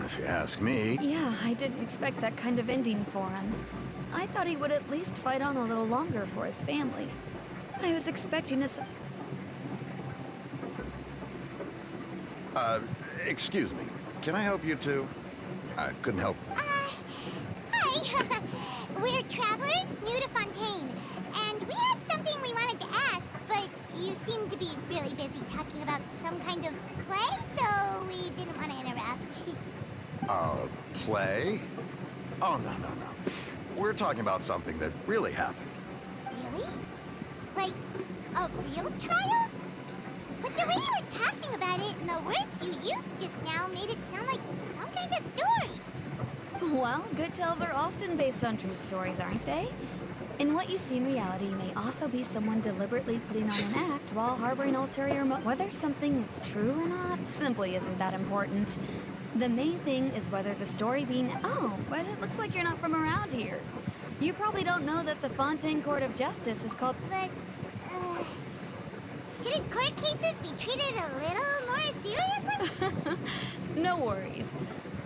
If you ask me. Yeah, I didn't expect that kind of ending for him. I thought he would at least fight on a little longer for his family. I was expecting Excuse me. Can I help you too? I couldn't help. Hi. We're travelers new to Fontaine, and we had something we wanted to ask, but you seem to be really busy talking about some kind of play, so we didn't want to interrupt. Play? Oh, no. We're talking about something that really happened. Really? Like, a real trial? But the way you were talking about it and the words you used just now made it sound like some kind of story. Well, good tales are often based on true stories, aren't they? And what you see in reality may also be someone deliberately putting on an act while harboring ulterior Whether something is true or not simply isn't that important. The main thing is whether the story being... Oh, but it looks like you're not from around here. You probably don't know that the Fontaine Court of Justice is called... But, shouldn't court cases be treated a little more seriously? No worries.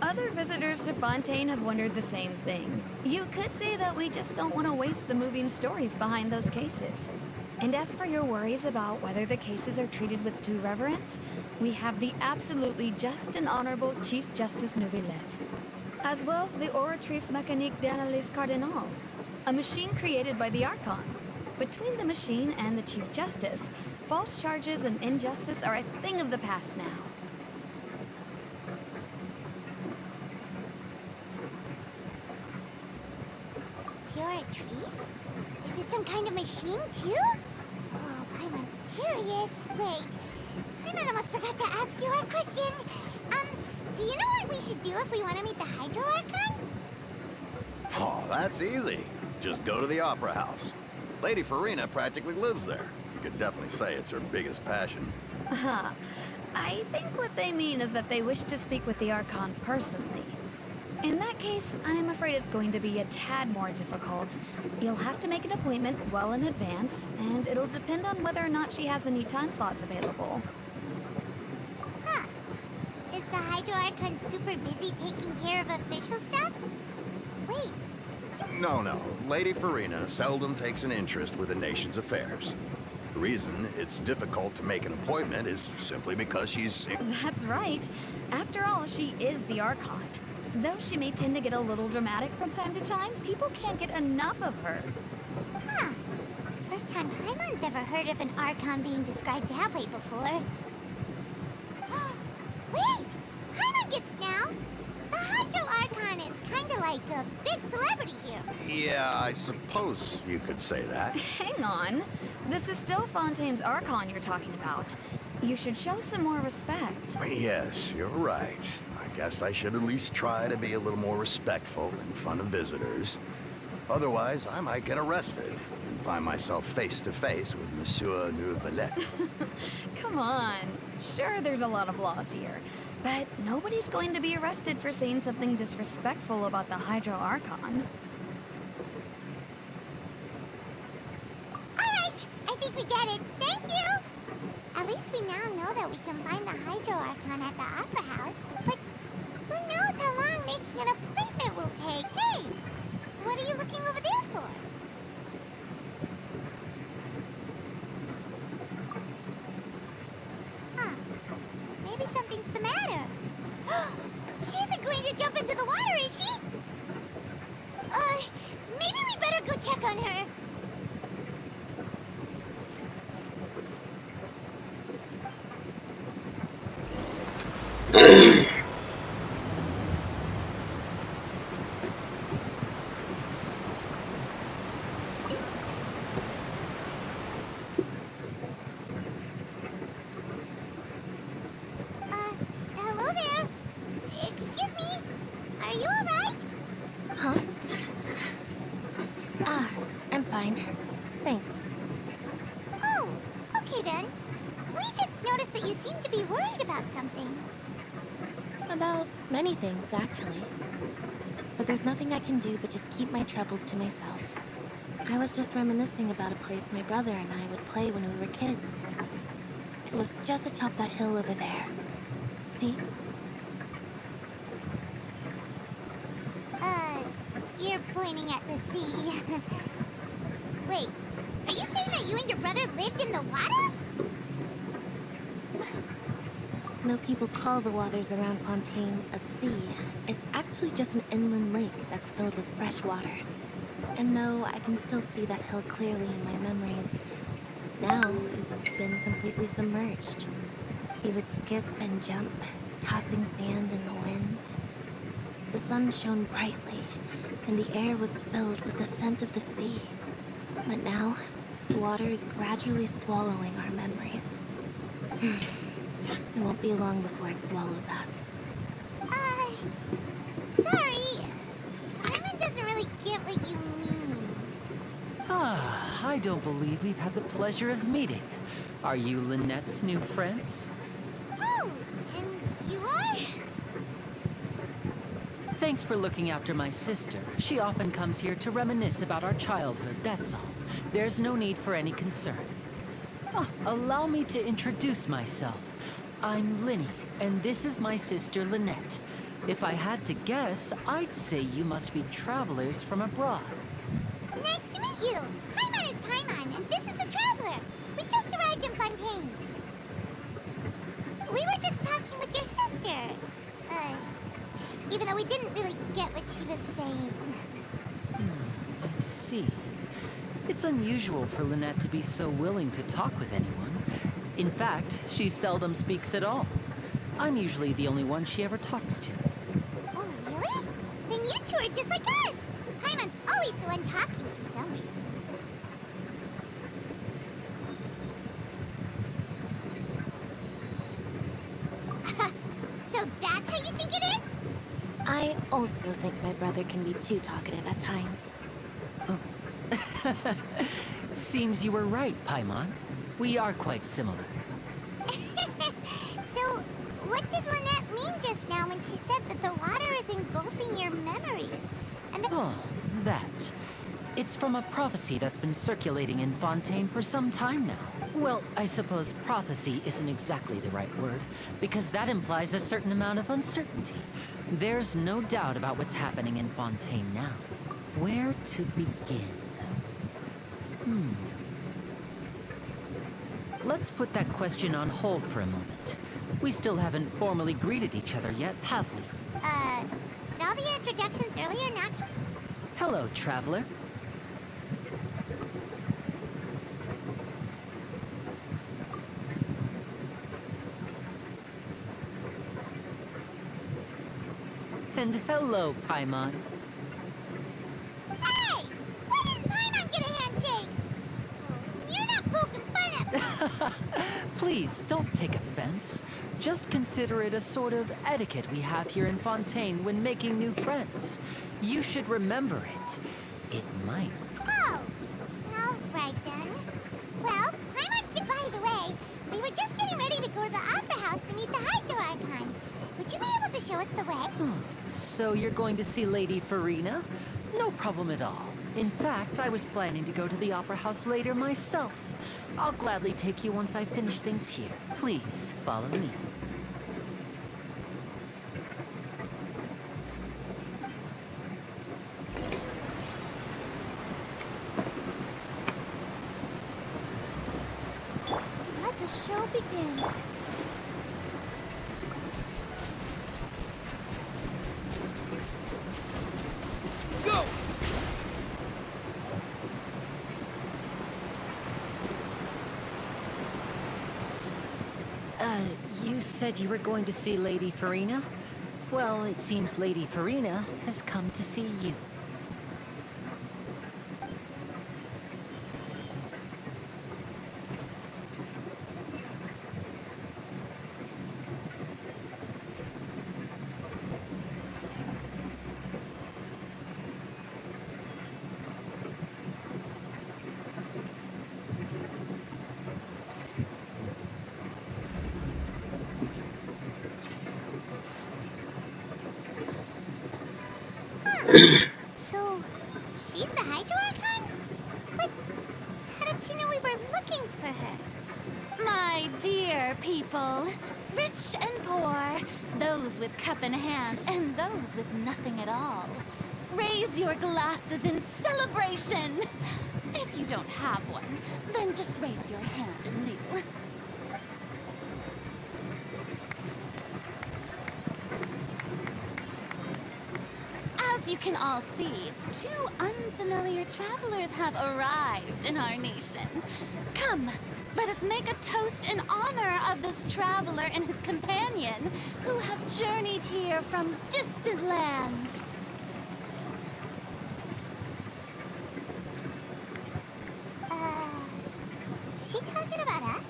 Other visitors to Fontaine have wondered the same thing. You could say that we just don't want to waste the moving stories behind those cases. And as for your worries about whether the cases are treated with due reverence, we have the absolutely just and honorable Chief Justice Neuvillette, as well as the Oratrice Mécanique d'Analyse Cardinal, a machine created by the Archon. Between the machine and the Chief Justice, false charges and injustice are a thing of the past now. Oratrice? Is it some kind of machine, too? Oh, Paimon's curious. Wait, Paimon almost forgot to ask you our question. Do you know what we should do if we want to meet the Hydro Archon? Oh, that's easy. Just go to the Opera House. Lady Farina practically lives there. You could definitely say it's her biggest passion. I think what they mean is that they wish to speak with the Archon personally. In that case, I'm afraid it's going to be a tad more difficult. You'll have to make an appointment well in advance, and it'll depend on whether or not she has any time slots available. Huh. Is the Hydro Archon super busy taking care of official stuff? Wait, No. Lady Farina seldom takes an interest with the nation's affairs. The reason it's difficult to make an appointment is simply because she's... That's right. After all, she is the Archon. Though she may tend to get a little dramatic from time to time, people can't get enough of her. Huh. First time Paimon's ever heard of an Archon being described that way before. Wait! Paimon gets now! The Hydro Archon is kinda like a big celebrity here. Yeah, I suppose you could say that. Hang on. This is still Fontaine's Archon you're talking about. You should show some more respect. Yes, you're right. I guess I should at least try to be a little more respectful in front of visitors. Otherwise, I might get arrested and find myself face to face with Monsieur Neuvillette. Come on. Sure, there's a lot of laws here, but nobody's going to be arrested for saying something disrespectful about the Hydro Archon. Alright, I think we get it. Thank you! At least we now know that we can find the Hydro Archon at the Opera House. But who knows how long making an appointment will take? Hey! What are you looking over there for? Huh. Maybe something's the matter. She isn't going to jump into the water, is she? Maybe we better go check on her. Hello there. Excuse me. Are you alright? Huh? I'm fine. Thanks. Oh, okay then. We just noticed that you seem to be worried about something. About many things, actually. But there's nothing I can do but just keep my troubles to myself. I was just reminiscing about a place my brother and I would play when we were kids. It was just atop that hill over there. See? You're pointing at the sea. Wait, are you saying that you and your brother lived in the water? No people call the waters around Fontaine a sea. It's actually just an inland lake that's filled with fresh water. And no, I can still see that hill clearly in my memories. Now, it's been completely submerged. He would skip and jump, tossing sand in the wind. The sun shone brightly, and the air was filled with the scent of the sea. But now, the water is gradually swallowing our memories. It won't be long before it swallows us. Sorry. Paimon doesn't really get what you mean. I don't believe we've had the pleasure of meeting. Are you Lynette's new friends? Oh, and you are? Thanks for looking after my sister. She often comes here to reminisce about our childhood, that's all. There's no need for any concern. Allow me to introduce myself. I'm Linny, and this is my sister Lynette. If I had to guess, I'd say you must be travelers from abroad. Nice to meet you. Paimon is Paimon, and this is the Traveler. We just arrived in Fontaine. We were just talking with your sister. Even though we didn't really get what she was saying. I see. It's unusual for Lynette to be so willing to talk with anyone. In fact, she seldom speaks at all. I'm usually the only one she ever talks to. Oh, really? Then you two are just like us. Paimon's always the one talking for some reason. also think my brother can be too talkative at times. Seems you were right, Paimon. We are quite similar. So, what did Lynette mean just now when she said that the water is engulfing your memories? And that... Oh, that. It's from a prophecy that's been circulating in Fontaine for some time now. Well, I suppose prophecy isn't exactly the right word, because that implies a certain amount of uncertainty. There's no doubt about what's happening in Fontaine now. Where to begin? Let's put that question on hold for a moment. We still haven't formally greeted each other yet, have we? Did all the introductions earlier not... Hello, traveler. And hello, Paimon. Hey! Why didn't Paimon get a handshake? You're not poking fun at me. Please, don't take offense. Just consider it a sort of etiquette we have here in Fontaine when making new friends. You should remember it. It might. Oh! All right, then. Well, by the way, we were just getting ready to go to the Opera House to meet the Hydro Archon. Would you be able to show us the way? So you're going to see Lady Farina? No problem at all. In fact, I was planning to go to the Opera House later myself. I'll gladly take you once I finish things here. Please, follow me. Let the show begin. Go! You said you were going to see Lady Farina? Well, it seems Lady Farina has come to see you. So, she's the Hydro Archon? But how did she know we were looking for her? My dear people, rich and poor, those with cup in hand and those with nothing at all, raise your glasses in celebration. If you don't have one, then just raise your hand in lieu. As you can all see, two unfamiliar travelers have arrived in our nation. Come, let us make a toast in honor of this traveler and his companion who have journeyed here from distant lands. Is she talking about us?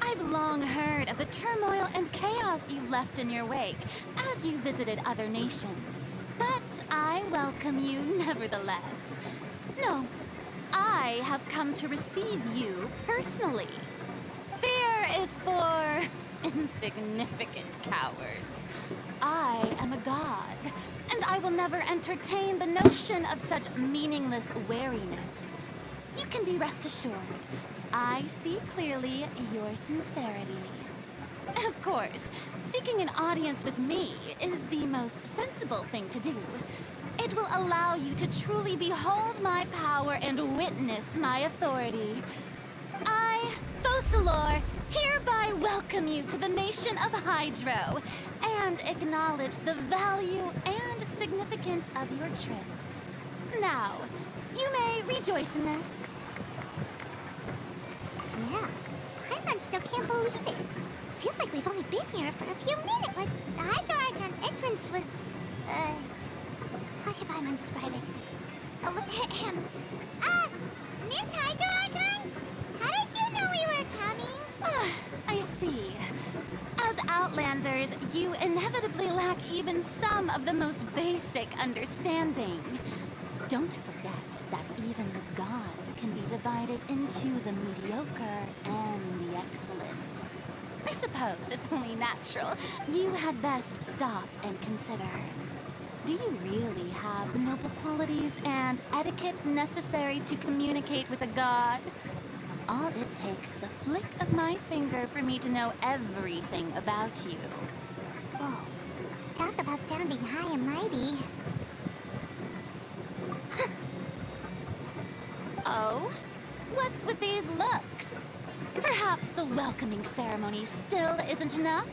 I've long heard of the turmoil and chaos you left in your wake as you visited other nations. But I welcome you nevertheless. No, I have come to receive you personally. Fear is for insignificant cowards. I am a god, and I will never entertain the notion of such meaningless wariness. You can be rest assured, I see clearly your sincerity. Of course, seeking an audience with me is the most sensible thing to do. It will allow you to truly behold my power and witness my authority. I, Focalor, hereby welcome you to the nation of Hydro and acknowledge the value and significance of your trip. Now, you may rejoice in this. Yeah, Paimon still can't believe it. Feels like we've only been here for a few minutes, but the Hydro Archon's entrance was, how should Paimon describe it? Miss Hydro Archon? inevitably lack even some of the most basic understanding. Don't forget that even the gods can be divided into the mediocre and the excellent. I suppose it's only natural. You had best stop and consider. Do you really have the noble qualities and etiquette necessary to communicate with a god? All it takes is a flick of my finger for me to know everything about you. Whoa. Talk about sounding high and mighty. Oh? What's with these looks? Perhaps the welcoming ceremony still isn't enough?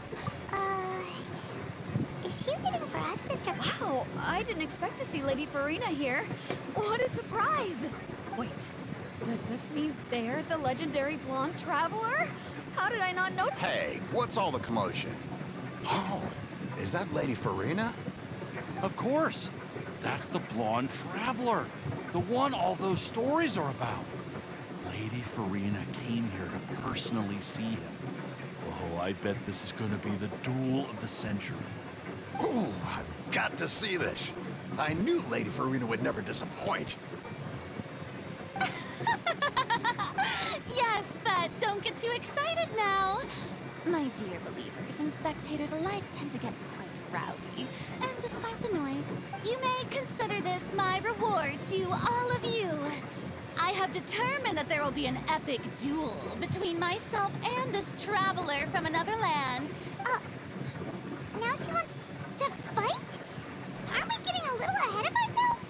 Is she waiting for us to survive? Wow, I didn't expect to see Lady Farina here. What a surprise! Wait, does this mean they're the legendary blonde traveler? How did I not know? Hey, what's all the commotion? Oh, is that Lady Farina? Of course. That's the blonde traveler. The one all those stories are about. Lady Farina came here to personally see him. Oh, I bet this is going to be the duel of the century. Ooh, I've got to see this. I knew Lady Farina would never disappoint. Yes, but don't get too excited now. My dear believers and spectators alike tend to get quite rowdy. And despite the noise, you may consider this my reward to all of you. I have determined that there will be an epic duel between myself and this traveler from another land. Now she wants to fight? Aren't we getting a little ahead of ourselves?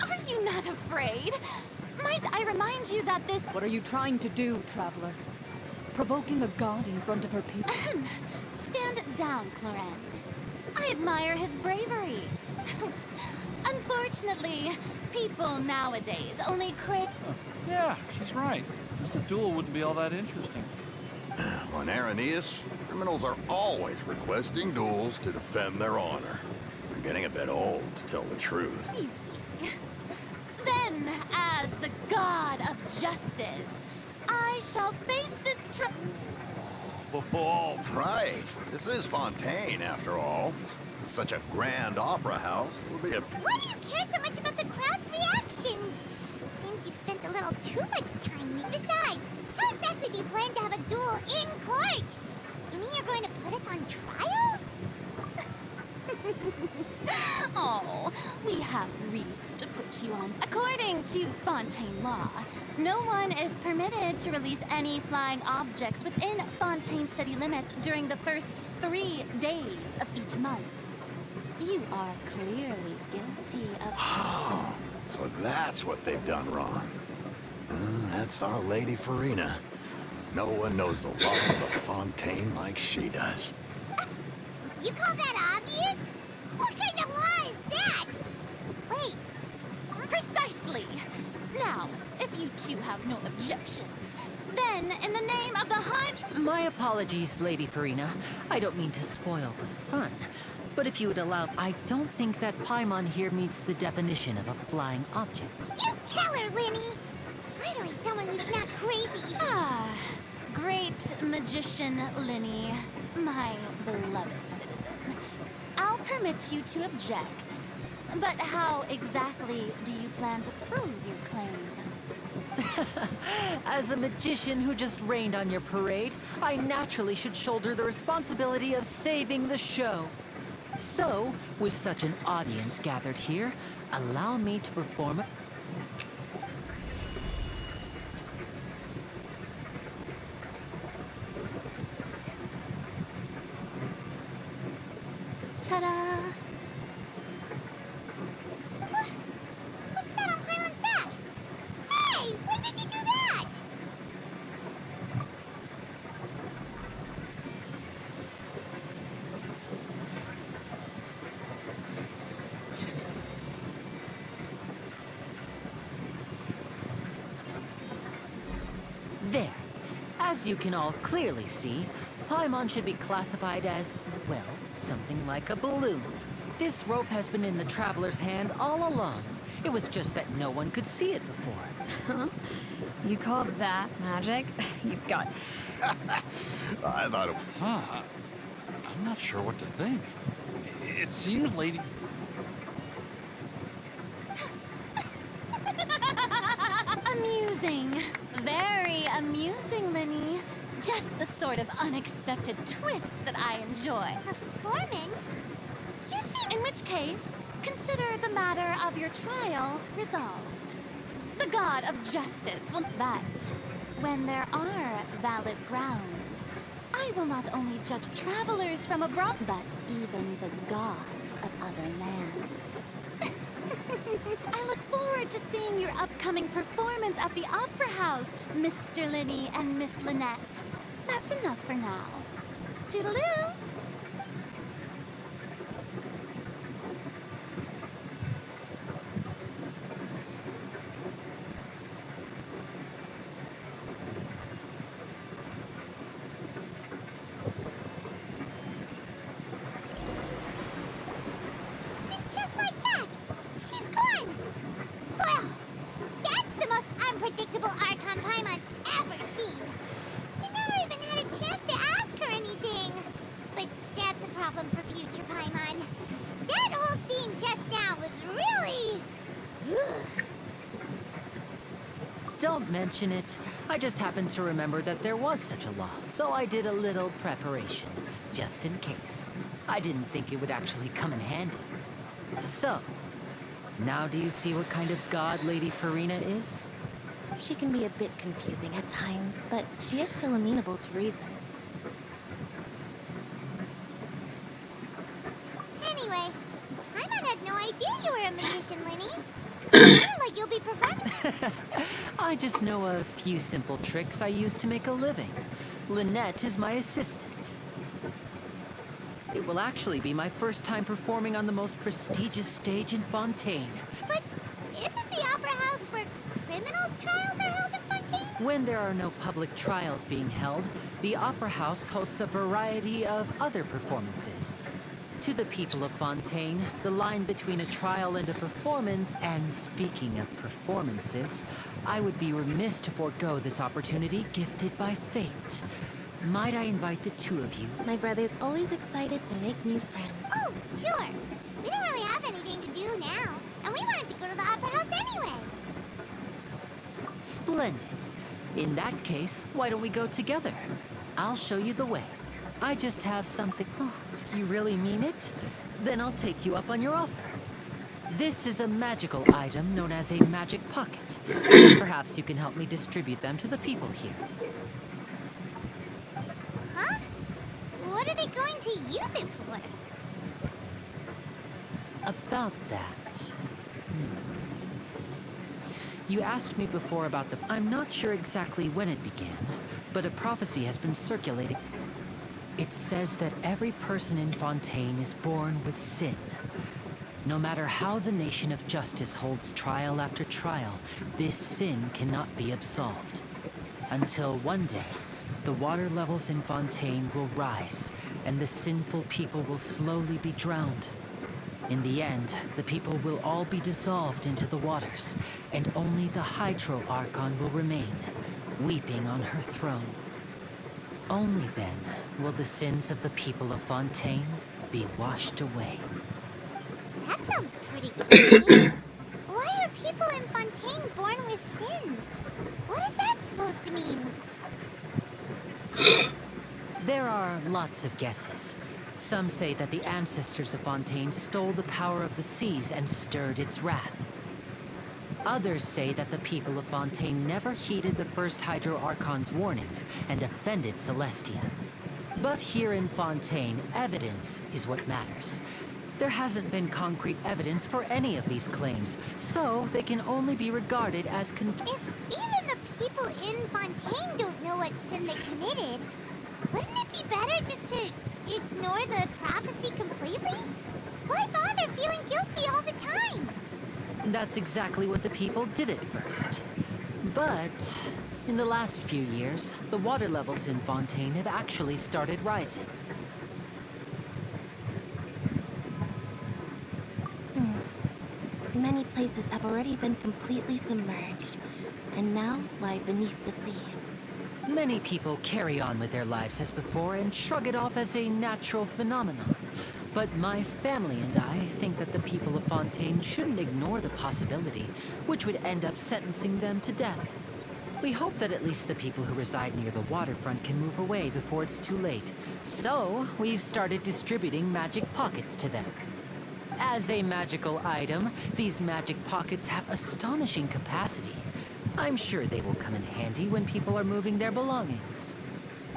Are you not afraid? Might I remind you that this— What are you trying to do, traveler? Provoking a god in front of her people? Stand down, Clorent. I admire his bravery. Unfortunately, people nowadays only crave— Yeah, she's right. Just a duel wouldn't be all that interesting. On Arrhenius, criminals are always requesting duels to defend their honor. They're getting a bit old, to tell the truth. You see. Then, as the god of justice, I shall face this Oh, Right. This is Fontaine, after all. Such a grand opera house. It would be a... Why do you care so much about the crowd's reactions? Seems you've spent a little too much time. Besides, how exactly do you plan to have a duel in court? You mean you're going to put us on trial? Oh, we have reason to put you on. According to Fontaine law, no one is permitted to release any flying objects within Fontaine city limits during the first 3 days of each month. You are clearly guilty of— Oh, so that's what they've done wrong. That's our Lady Farina. No one knows the laws of Fontaine like she does. You call that obvious? What kind of law is that? Wait. Precisely! Now, if you two have no objections, then in the name of the hunt— My apologies, Lady Farina. I don't mean to spoil the fun. But if you would allow, I don't think that Paimon here meets the definition of a flying object. You tell her, Linny! Finally someone who's not crazy. Ah, great magician Linny, my beloved citizen. I'll permit you to object, but how exactly do you plan to prove your claim? As a magician who just rained on your parade, I naturally should shoulder the responsibility of saving the show. So, with such an audience gathered here, allow me to perform a... Ta-da! What's that on Paimon's back? Hey, when did you do that? There. As you can all clearly see, Paimon should be classified as, well, something like a balloon. This rope has been in the traveler's hand all along. It was just that no one could see it before. Huh? You call that magic? You've got... I thought it... Huh. I'm not sure what to think. It seems Lady... Amusing. Very amusing, Linny. Just the sort of unexpected twist that I enjoy. Performance? You see, In which case, consider the matter of your trial resolved. The god of justice will... But when there are valid grounds, I will not only judge travelers from abroad, but even the gods of other lands. I look forward to seeing your upcoming performance at the Opera House, Mr. Linny and Miss Lynette. That's enough for now. Toodaloo! just like that, she's gone. Well, that's the most unpredictable Archon Paimon's ever seen. He never even had a chance to ask her anything. But that's a problem for future Paimon. That whole scene just now was really... Don't mention it. I just happened to remember that there was such a law, so I did a little preparation, just in case. I didn't think it would actually come in handy. So, now do you see what kind of god Lady Farina is? She can be a bit confusing at times, but she is still amenable to reason. Anyway, Paimon had no idea you were a magician, Linny. It sounded like you'll be performing. I just know a few simple tricks I use to make a living. Lynette is my assistant. It will actually be my first time performing on the most prestigious stage in Fontaine. But isn't the Opera House where criminal trials are held in Fontaine? When there are no public trials being held, the Opera House hosts a variety of other performances. To the people of Fontaine, the line between a trial and a performance, and speaking of performances, I would be remiss to forego this opportunity gifted by fate. Might I invite the two of you? My brother's always excited to make new friends. Oh, sure. We don't really have anything to do now, and we wanted to go to the Opera House anyway. Splendid. In that case, why don't we go together? I'll show you the way. I just have something... Oh, you really mean it? Then I'll take you up on your offer. This is a magical item known as a magic pocket. Perhaps you can help me distribute them to the people here. Huh? What are they going to use it for? About that... You asked me before about the... I'm not sure exactly when it began, but a prophecy has been circulating. It says that every person in Fontaine is born with sin. No matter how the nation of justice holds trial after trial, this sin cannot be absolved. Until one day, the water levels in Fontaine will rise, and the sinful people will slowly be drowned. In the end, the people will all be dissolved into the waters, and only the Hydro Archon will remain, weeping on her throne. Only then will the sins of the people of Fontaine be washed away. That sounds pretty creepy. Why are people in Fontaine born with sin? What is that supposed to mean? There are lots of guesses. Some say that the ancestors of Fontaine stole the power of the seas and stirred its wrath. Others say that the people of Fontaine never heeded the first Hydro Archon's warnings and offended Celestia. But here in Fontaine, evidence is what matters. There hasn't been concrete evidence for any of these claims, so they can only be regarded as If even the people in Fontaine don't know what sin they committed, wouldn't it be better just to ignore the prophecy completely? Why bother feeling guilty all the time? That's exactly what the people did at first. But In the last few years, the water levels in Fontaine have actually started rising. Many places have already been completely submerged, and now lie beneath the sea. Many people carry on with their lives as before and shrug it off as a natural phenomenon. But my family and I think that the people of Fontaine shouldn't ignore the possibility, which would end up sentencing them to death. We hope that at least the people who reside near the waterfront can move away before it's too late. So, we've started distributing magic pockets to them. As a magical item, these magic pockets have astonishing capacity. I'm sure they will come in handy when people are moving their belongings.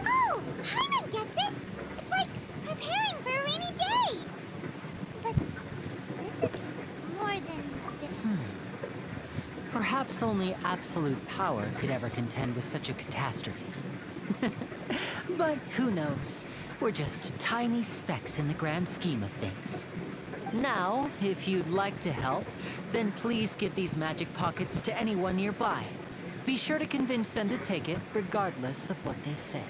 Oh, Paimon gets it! It's like preparing for a rainy day! But this is more than a bit... Perhaps only absolute power could ever contend with such a catastrophe. But who knows? We're just tiny specks in the grand scheme of things. Now, if you'd like to help, then please give these magic pockets to anyone nearby. Be sure to convince them to take it, regardless of what they say.